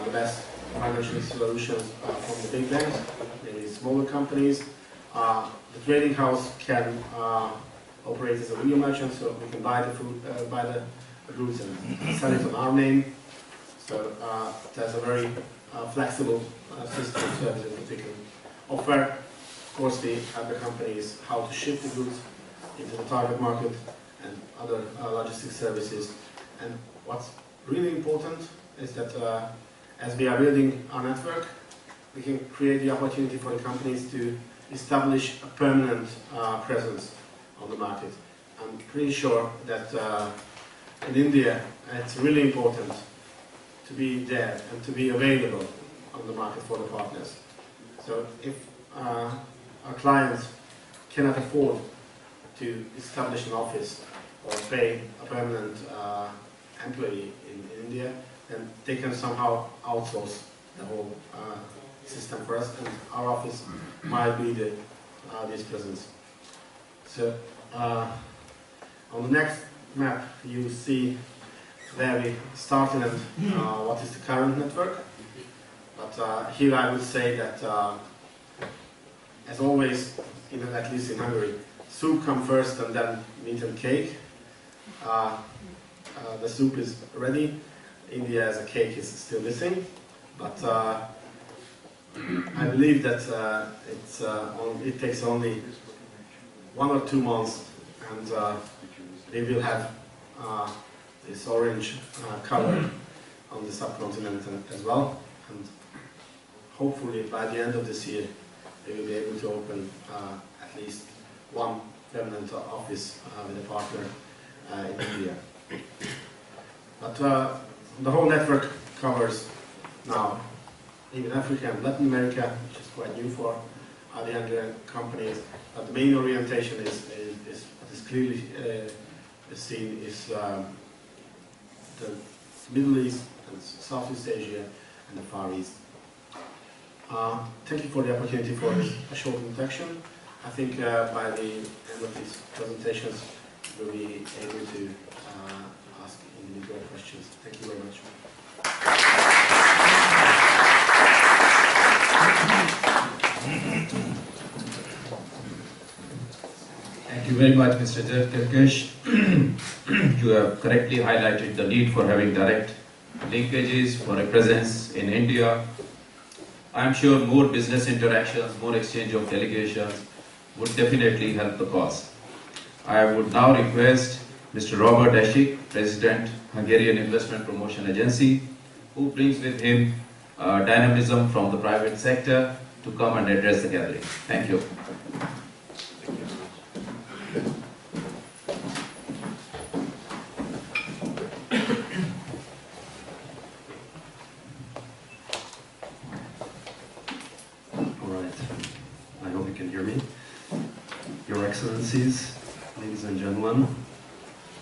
the best financial solutions from the big banks, maybe smaller companies. The trading house can operate as a real merchant, so we can buy the food, buy the goods and sell it on our name. So there's a very flexible system of services that we can offer. Of course, we have the companies how to ship the goods into the target market and other logistics services. And what's really important is that as we are building our network, we can create the opportunity for the companies to establish a permanent presence on the market. I'm pretty sure that in India it's really important to be there and to be available on the market for the partners. So if our clients cannot afford to establish an office or pay a permanent employee in India, then they can somehow outsource the whole system for us, and our office might be this presence. So on the next map you see where we started and what is the current network. But here I would say that, as always, at least in Hungary, soup comes first and then meat and cake. The soup is ready. India as a cake is still missing, but I believe that it takes only 1 or 2 months, and we will have this orange color on the subcontinent as well. And hopefully by the end of this year, we will be able to open at least one permanent office with a partner in India. But the whole network covers now even Africa and Latin America, which is quite new for the Hungarian companies. But the main orientation is what is clearly seen is the Middle East and Southeast Asia and the Far East. Thank you for the opportunity for this short introduction. I think by the end of these presentations, we'll be able to ask individual questions. Thank you very much. Thank you very much, Mr. György Kerekes. You have correctly highlighted the need for having direct linkages for a presence in India. I am sure more business interactions, more exchange of delegations would definitely help the cause. I would now request Mr. Robert Esik, President, Hungarian Investment Promotion Agency, who brings with him dynamism from the private sector, to come and address the gathering. Thank you. Excellencies, ladies and gentlemen,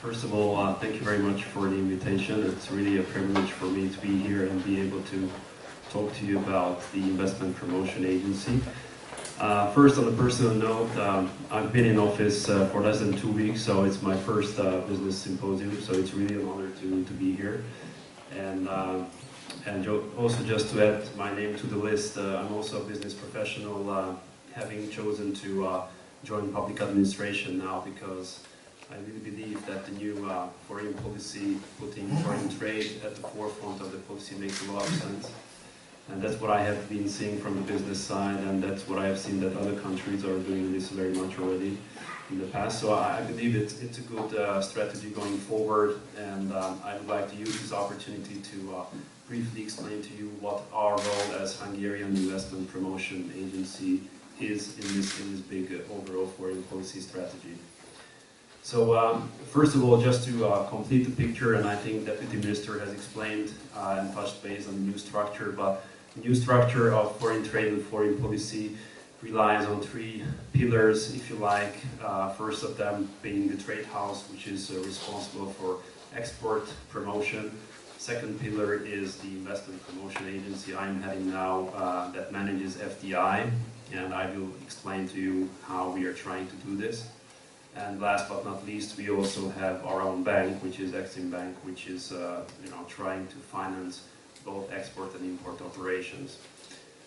first of all, thank you very much for the invitation. It's really a privilege for me to be here and be able to talk to you about the Investment Promotion Agency. First, on a personal note, I've been in office for less than 2 weeks, so it's my first business symposium, so it's really an honor to be here. And also just to add my name to the list, I'm also a business professional, having chosen to join public administration now because I really believe that the new foreign policy, putting foreign trade at the forefront of the policy, makes a lot of sense. And that's what I have been seeing from the business side, and that's what I have seen that other countries are doing this very much already in the past. So I believe it's a good strategy going forward, and I would like to use this opportunity to briefly explain to you what our role as Hungarian Investment Promotion Agency is in this big overall foreign policy strategy. So first of all, just to complete the picture, and I think Deputy Minister has explained and touched base on the new structure, but the new structure of foreign trade and foreign policy relies on 3 pillars, if you like. First of them being the Trade House, which is responsible for export promotion. Second pillar is the Investment Promotion Agency I'm heading now that manages FDI. And I will explain to you how we are trying to do this. And last but not least, we also have our own bank, which is Exim Bank, which is trying to finance both export and import operations.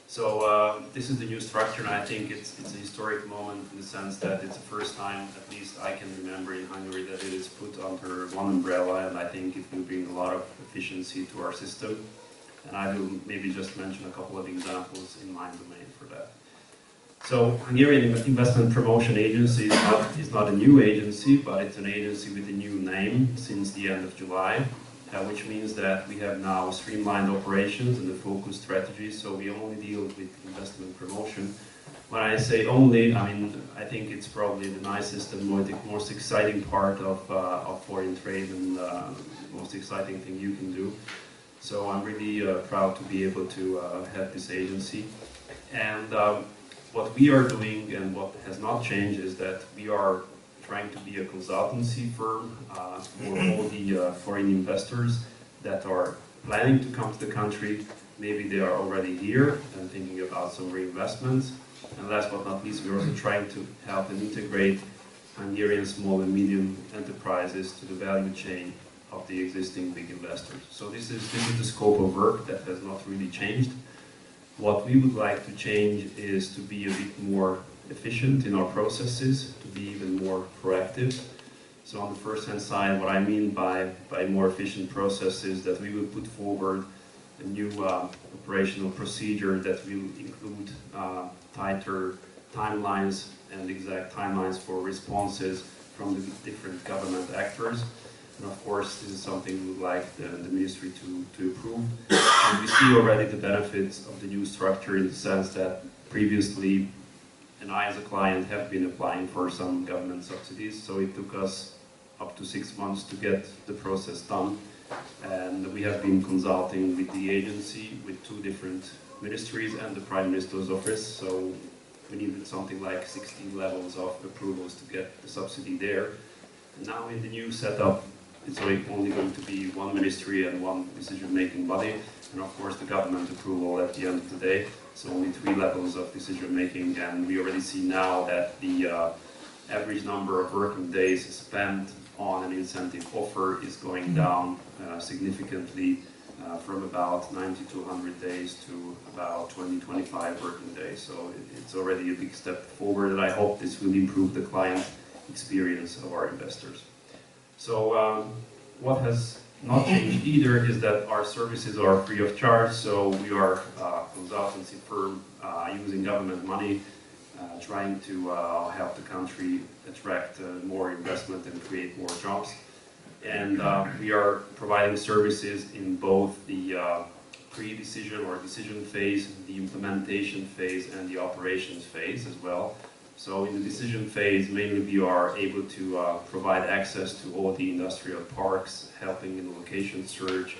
So this is the new structure, and I think it's a historic moment in the sense that it's the first time, at least I can remember in Hungary, that it is put under one umbrella, and I think it will bring a lot of efficiency to our system. And I will maybe just mention a couple of examples in my domain for that. So Hungarian Investment Promotion Agency is not a new agency, but it's an agency with a new name since the end of July, which means that we have now streamlined operations and a focused strategy, so we only deal with investment promotion. When I say only, I mean, I think it's probably the nicest and most exciting part of foreign trade and the most exciting thing you can do. So I'm really proud to be able to head this agency. And what we are doing and what has not changed is that we are trying to be a consultancy firm for all the foreign investors that are planning to come to the country. Maybe they are already here and thinking about some reinvestments. And last but not least, we're also trying to help and integrate Hungarian small and medium enterprises to the value chain of the existing big investors. So this is the scope of work that has not really changed. What we would like to change is to be a bit more efficient in our processes, to be even more proactive. So on the first-hand side, what I mean by more efficient process is that we will put forward a new operational procedure that will include tighter timelines and exact timelines for responses from the different government actors. And of course, this is something we would like the ministry to approve. And we see already the benefits of the new structure in the sense that previously, and I as a client have been applying for some government subsidies, so it took us up to 6 months to get the process done. And we have been consulting with the agency, with 2 different ministries and the Prime Minister's office, so we needed something like 16 levels of approvals to get the subsidy there. And now in the new setup, it's only going to be 1 ministry and 1 decision-making body, and of course the government approval at the end of the day. So only 3 levels of decision-making, and we already see now that the average number of working days spent on an incentive offer is going down significantly from about 90 to 100 days to about 20-25 working days. So it's already a big step forward, and I hope this will improve the client experience of our investors. So what has not changed either is that our services are free of charge. So we are a consultancy firm using government money, trying to help the country attract more investment and create more jobs. And we are providing services in both the pre-decision or decision phase, the implementation phase, and the operations phase as well. So in the decision phase, mainly we are able to provide access to all the industrial parks, helping in the location search,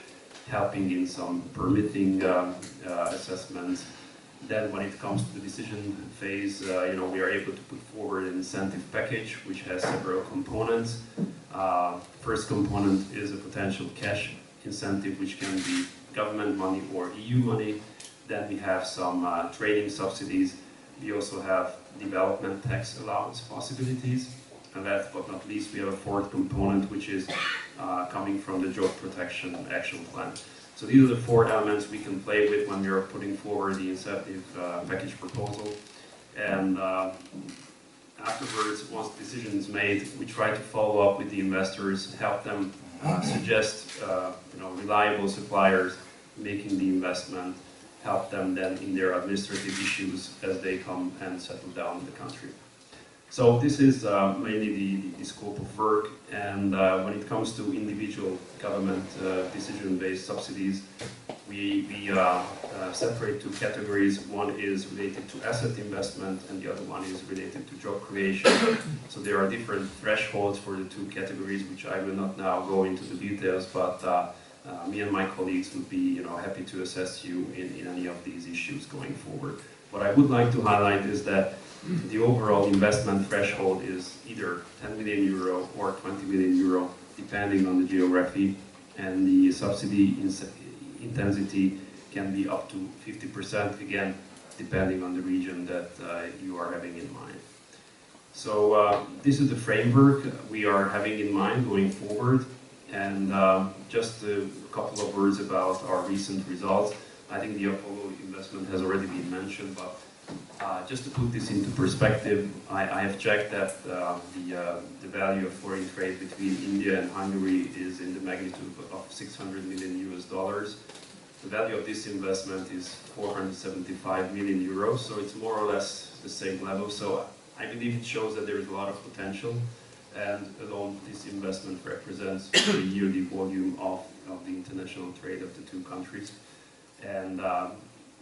helping in some permitting assessments. Then when it comes to the decision phase, we are able to put forward an incentive package which has several components. First component is a potential cash incentive, which can be government money or EU money. Then we have some training subsidies. We also have development tax allowance possibilities. And last but not least, we have a 4th component, which is coming from the Job Protection Action Plan. So these are the 4 elements we can play with when we are putting forward the incentive package proposal. And afterwards, once the decision is made, we try to follow up with the investors, help them suggest reliable suppliers making the investment, help them then in their administrative issues as they come and settle down in the country. So this is mainly the scope of work, and when it comes to individual government decision-based subsidies, we separate 2 categories. One is related to asset investment and the other one is related to job creation. So there are different thresholds for the 2 categories, which I will not now go into the details, but me and my colleagues would be happy to assess you in any of these issues going forward. What I would like to highlight is that the overall investment threshold is either 10 million euro or 20 million euro, depending on the geography, and the subsidy intensity can be up to 50%, again, depending on the region that you are having in mind. So this is the framework we are having in mind going forward, and just a couple of words about our recent results. I think the Apollo investment has already been mentioned, but just to put this into perspective, I have checked that the value of foreign trade between India and Hungary is in the magnitude of $600 million US. The value of this investment is 475 million euros, so it's more or less the same level. So I believe it shows that there is a lot of potential, and alone this investment represents the yearly volume of the international trade of the 2 countries. And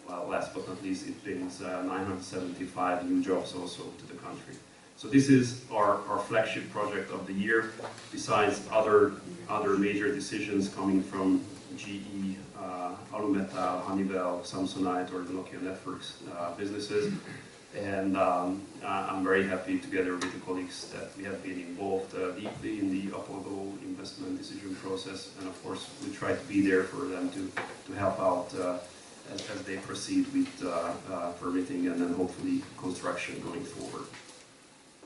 well, last but not least, it brings 975 new jobs also to the country. So this is our flagship project of the year, besides other major decisions coming from GE, Mehta, Honeywell, Samsonite, or the Nokia Networks businesses. And I'm very happy, together with the colleagues, that we have been involved deeply in the Apollo investment decision process. And of course, we try to be there for them to help out as they proceed with permitting and then hopefully construction going forward.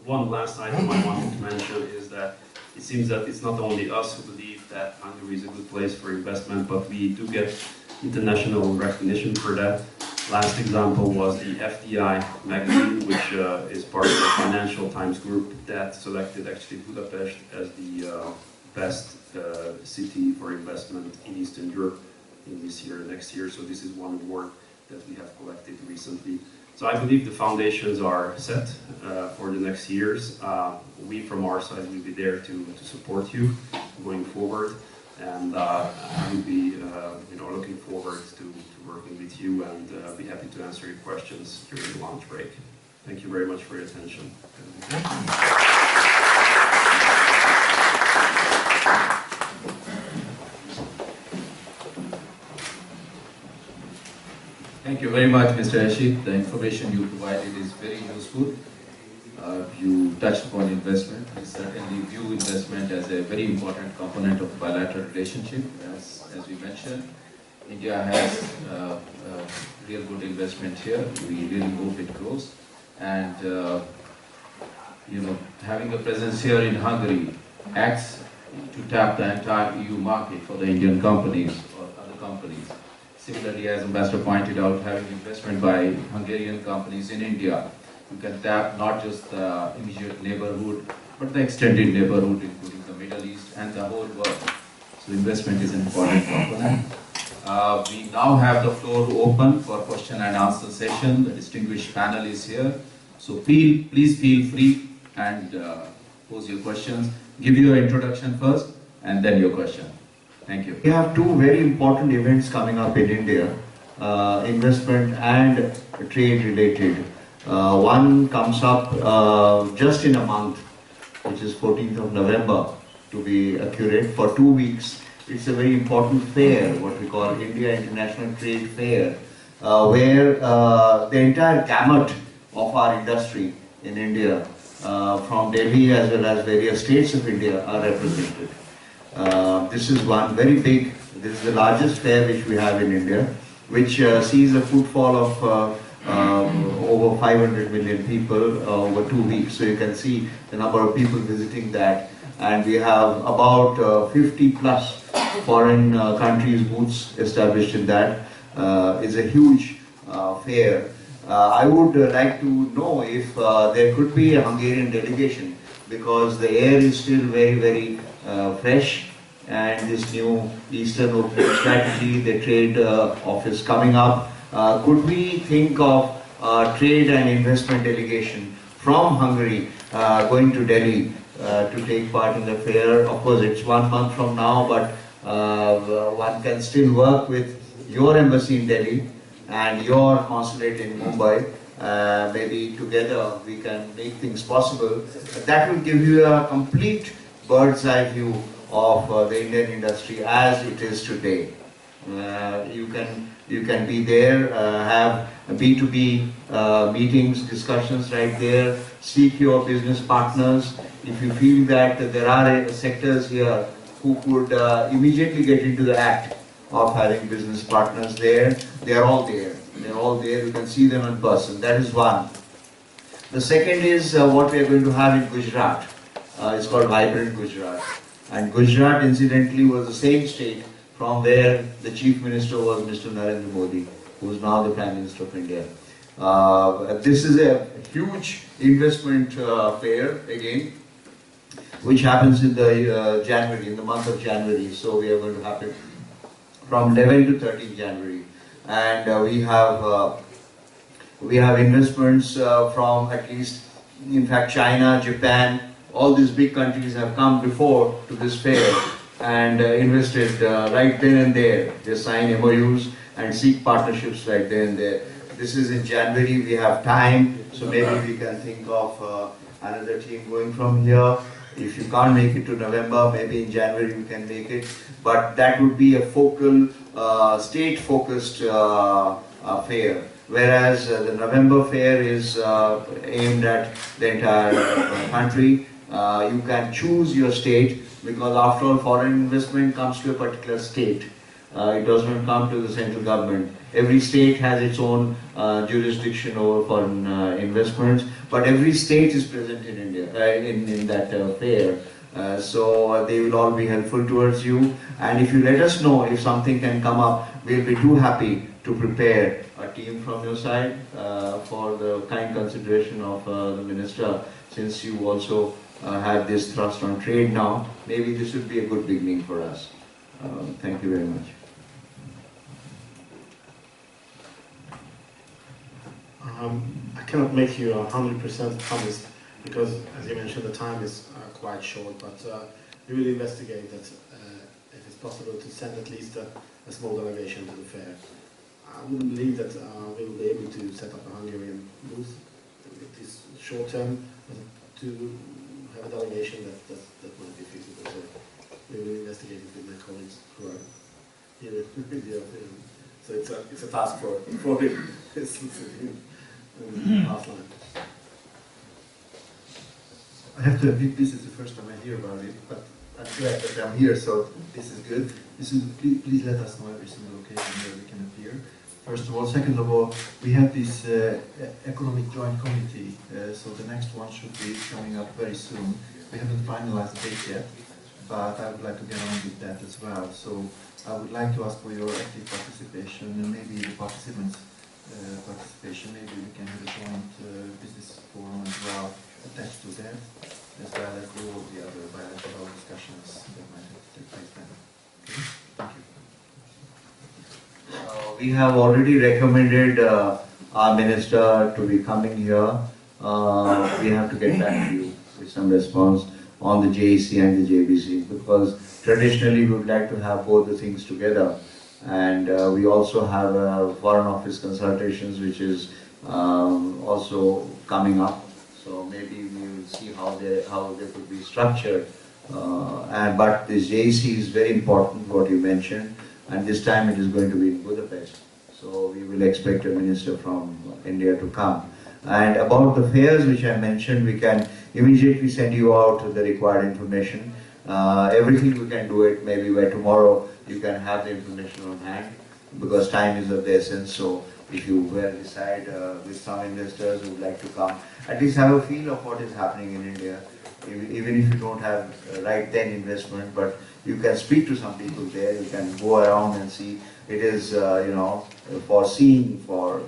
One last item I wanted to mention is that it seems that it's not only us who believe that Hungary is a good place for investment, but we do get international recognition for that. Last example was the FDI magazine, which is part of the Financial Times group that selected actually Budapest as the best city for investment in Eastern Europe in this year and next year. So this is one award that we have collected recently. So I believe the foundations are set for the next years. We from our side will be there to support you going forward, and I will be looking forward to working with you, and be happy to answer your questions during the lunch break. Thank you very much for your attention. Thank you very much, Mr. Esik. The information you provided is very useful. You touched upon investment. We certainly view investment as a very important component of bilateral relationship. As we mentioned, India has real good investment here. We really hope it grows. And having a presence here in Hungary acts to tap the entire EU market for the Indian companies or other companies. Similarly, as Ambassador pointed out, having investment by Hungarian companies in India, you can tap not just the immediate neighborhood, but the extended neighborhood, including the Middle East and the whole world. So investment is an important component. We now have the floor open for question and answer session. The distinguished panel is here. So please feel free and pose your questions. Give your introduction first and then your question. Thank you. We have two very important events coming up in India, investment and trade related. One comes up just in a month, which is 14th of November to be accurate, for 2 weeks. It's a very important fair, what we call India International Trade Fair, where the entire gamut of our industry in India, from Delhi as well as various states of India, are represented. This is one very big, this is the largest fair which we have in India, which sees a footfall of over 500 million people over 2 weeks. So you can see the number of people visiting that. And we have about 50 plus foreign countries' booths established in that. It's a huge fair. I would like to know if there could be a Hungarian delegation, because the air is still very, very fresh, and this new Eastern opening strategy, the trade office coming up. Could we think of trade and investment delegation from Hungary going to Delhi to take part in the fair? Of course, it's 1 month from now, but one can still work with your embassy in Delhi and your consulate in Mumbai. Maybe together we can make things possible. That will give you a complete bird's eye view of the Indian industry as it is today. You can be there, have B2B meetings, discussions right there, seek your business partners. If you feel that there are sectors here who could immediately get into the act of having business partners there, they are all there. They're all there, you can see them in person. That is one. The second is what we are going to have in Gujarat. It's called Vibrant Gujarat. And Gujarat, incidentally, was the same state from where the Chief Minister was Mr. Narendra Modi, who is now the Prime Minister of India. This is a huge investment fair, again, which happens in the January, in the month of January. So we are going to happen from 11 to 13 January. And we have investments from at least, in fact, China, Japan. All these big countries have come before to this fair and invested right then and there. They sign MOUs and seek partnerships right then and there. This is in January, we have time, so maybe we can think of another team going from here. If you can't make it to November, maybe in January we can make it. But that would be a focal, state-focused fair. Whereas the November fair is aimed at the entire country. You can choose your state, because after all, foreign investment comes to a particular state. It does not come to the central government. Every state has its own jurisdiction over foreign investments, but every state is present in India, in that fair. So they will all be helpful towards you. And if you let us know if something can come up, we'll be too happy to prepare a team from your side for the kind consideration of the Minister, since you also have this thrust on trade now. Maybe this would be a good beginning for us. Thank you very much. I cannot make you 100% promise because, as you mentioned, the time is quite short, but we will investigate that if it's possible to send at least a small delegation to the fair. I wouldn't believe that we will be able to set up a Hungarian booth with this short term, but to have a delegation that might be feasible. So we will investigate it with my colleagues who are here with the so it's a task for him. Last line. I have to admit, this is the first time I hear about it, but I'm glad that I'm here, so this is good. Please let us know every single occasion where we can appear. First of all. Second of all, we have this economic joint committee, so the next one should be coming up very soon. We haven't finalized the date yet, but I would like to get on with that as well. So I would like to ask for your active participation and maybe the participants' participation. Maybe we can have a joint business forum as well attached to that, as well as all the other bilateral discussions that might have to take place then. Okay? Thank you. We have already recommended our Minister to be coming here. We have to get back to you with some response on the JEC and the JBC, because traditionally we would like to have both the things together. And we also have Foreign Office consultations, which is also coming up. So maybe we will see how they could be structured. But this JEC is very important, what you mentioned, and this time it is going to be in Budapest. So we will expect a minister from India to come. And about the fairs which I mentioned, we can immediately send you out the required information. Everything we can do it, maybe by tomorrow you can have the information on hand, because time is of the essence. So if you will decide with some investors who would like to come, at least have a feel of what is happening in India, even if you don't have right then investment, but you can speak to some people there, you can go around and see. It is, for seeing, for,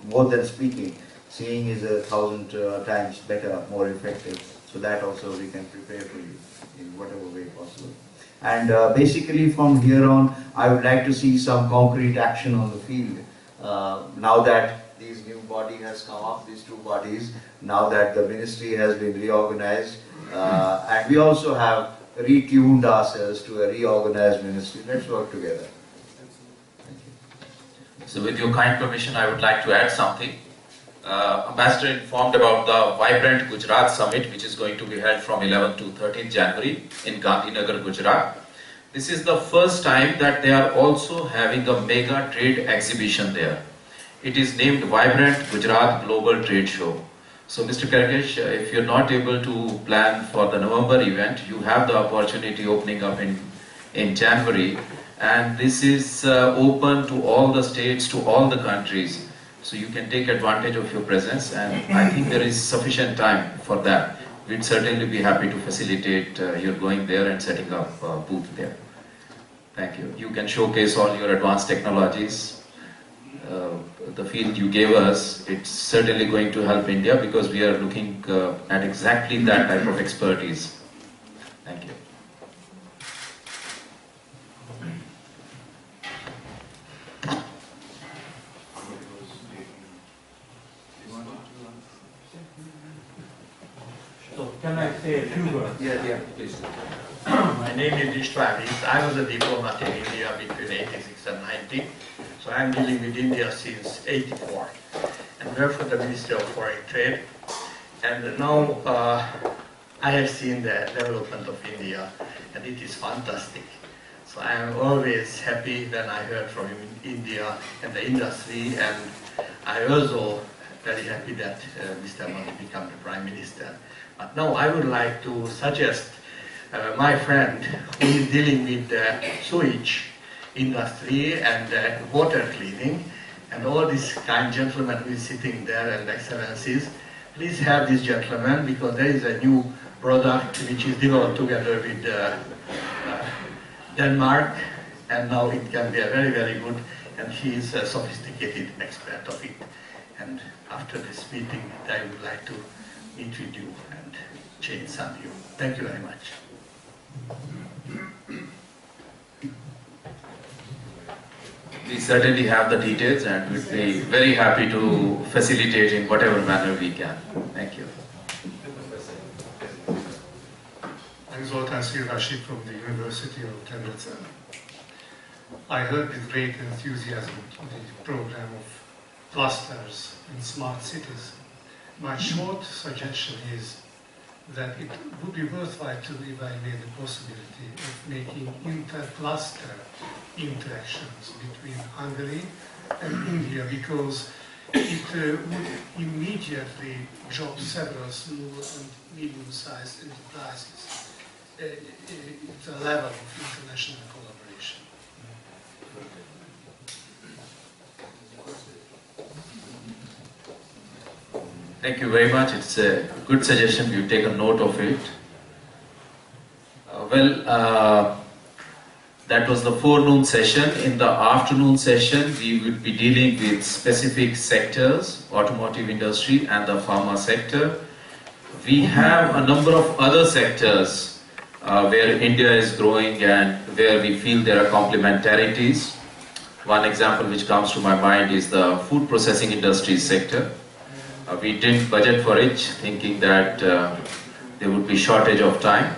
more than speaking. Seeing is 1,000 times better, more effective. So that also we can prepare for you in whatever way possible. And basically from here on, I would like to see some concrete action on the field. Now that this new body has come up, these two bodies, now that the ministry has been reorganized, and we also have retuned ourselves to a reorganized ministry. Let's work together. Thank you. So with your kind permission, I would like to add something. Ambassador informed about the Vibrant Gujarat Summit, which is going to be held from 11 to 13 January in Gandhinagar, Gujarat. This is the first time that they are also having a mega trade exhibition there. It is named Vibrant Gujarat Global Trade Show. So Mr. Kerekes, if you're not able to plan for the November event, you have the opportunity opening up in January. And this is open to all the states, to all the countries. So you can take advantage of your presence, and I think there is sufficient time for that. We'd certainly be happy to facilitate your going there and setting up a booth there. Thank you. You can showcase all your advanced technologies. The field you gave us, it's certainly going to help India, because we are looking at exactly that type of expertise. Thank you. So can I say a few words? Yeah, please. My name is István Vaczó. I was a diplomat in India between 86 and 90. So I'm dealing with India since 84 and work for the Ministry of Foreign Trade. And now I have seen the development of India, and it is fantastic. So I am always happy when I heard from India and the industry, and I also very happy that Mr. Malay became the Prime Minister. But now I would like to suggest my friend who is dealing with the sewage industry and water cleaning, and all these kind gentlemen who is sitting there and excellencies, please have this gentleman, because there is a new product which is developed together with Denmark, and now it can be a very, very good, and he is a sophisticated expert of it. And after this meeting, I would like to meet with you and change some view. Thank you very much. We certainly have the details and we'd be very happy to facilitate in whatever manner we can. Thank you. I'm Zoltán Szilvássy from the University of Debrecen. I heard with great enthusiasm the program of clusters in smart cities. My short suggestion is that it would be worthwhile to evaluate the possibility of making inter-cluster interactions between Hungary and India, because it would immediately drop several small and medium-sized enterprises at a level of international collaboration. Thank you very much. It's a good suggestion. We've taken note of it. That was the forenoon session. In the afternoon session, we will be dealing with specific sectors, automotive industry and the pharma sector. We have a number of other sectors where India is growing and where we feel there are complementarities. One example which comes to my mind is the food processing industry sector. We didn't budget for it, thinking that there would be shortage of time.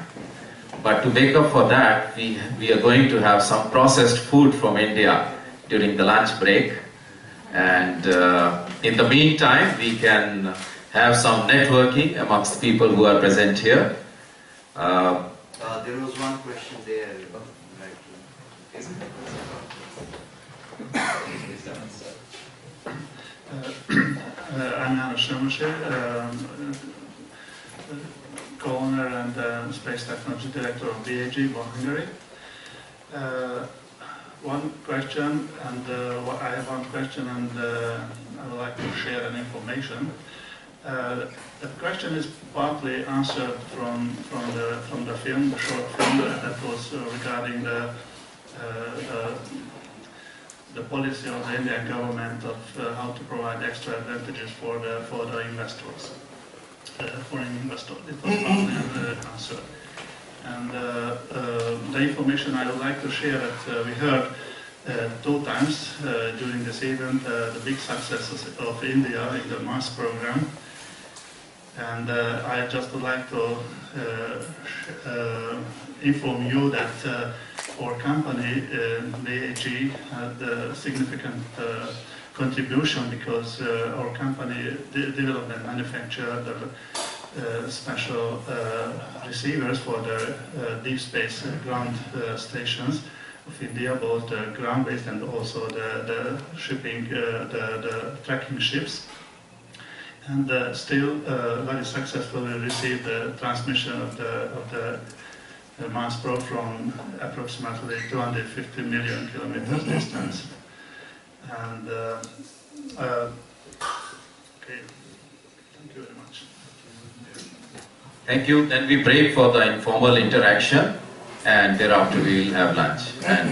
But to make up for that, we are going to have some processed food from India during the lunch break. And in the meantime, we can have some networking amongst people who are present here. There was one question there. I'm Amar Sinha, co-owner and Space Technology Director of BAG, Hungary. One question, and I have one question, and I would like to share an information. The question is partly answered from the film, the short film that was regarding the policy of the Indian government of how to provide extra advantages for the investors, foreign investors. It was partly answered. And the information I would like to share that we heard 2 times during this event the big successes of India in the MAJOSZ program. And I just would like to inform you that our company, BAG, had a significant contribution because our company developed and manufactured the special receivers for the deep space ground stations of India, both the ground-based and also the shipping, the tracking ships. And still very successfully received the transmission of the MAJOSZ Pro from approximately 250 million kilometers distance. And okay, thank you very much. Thank you. Then we break for the informal interaction, and thereafter we will have lunch. And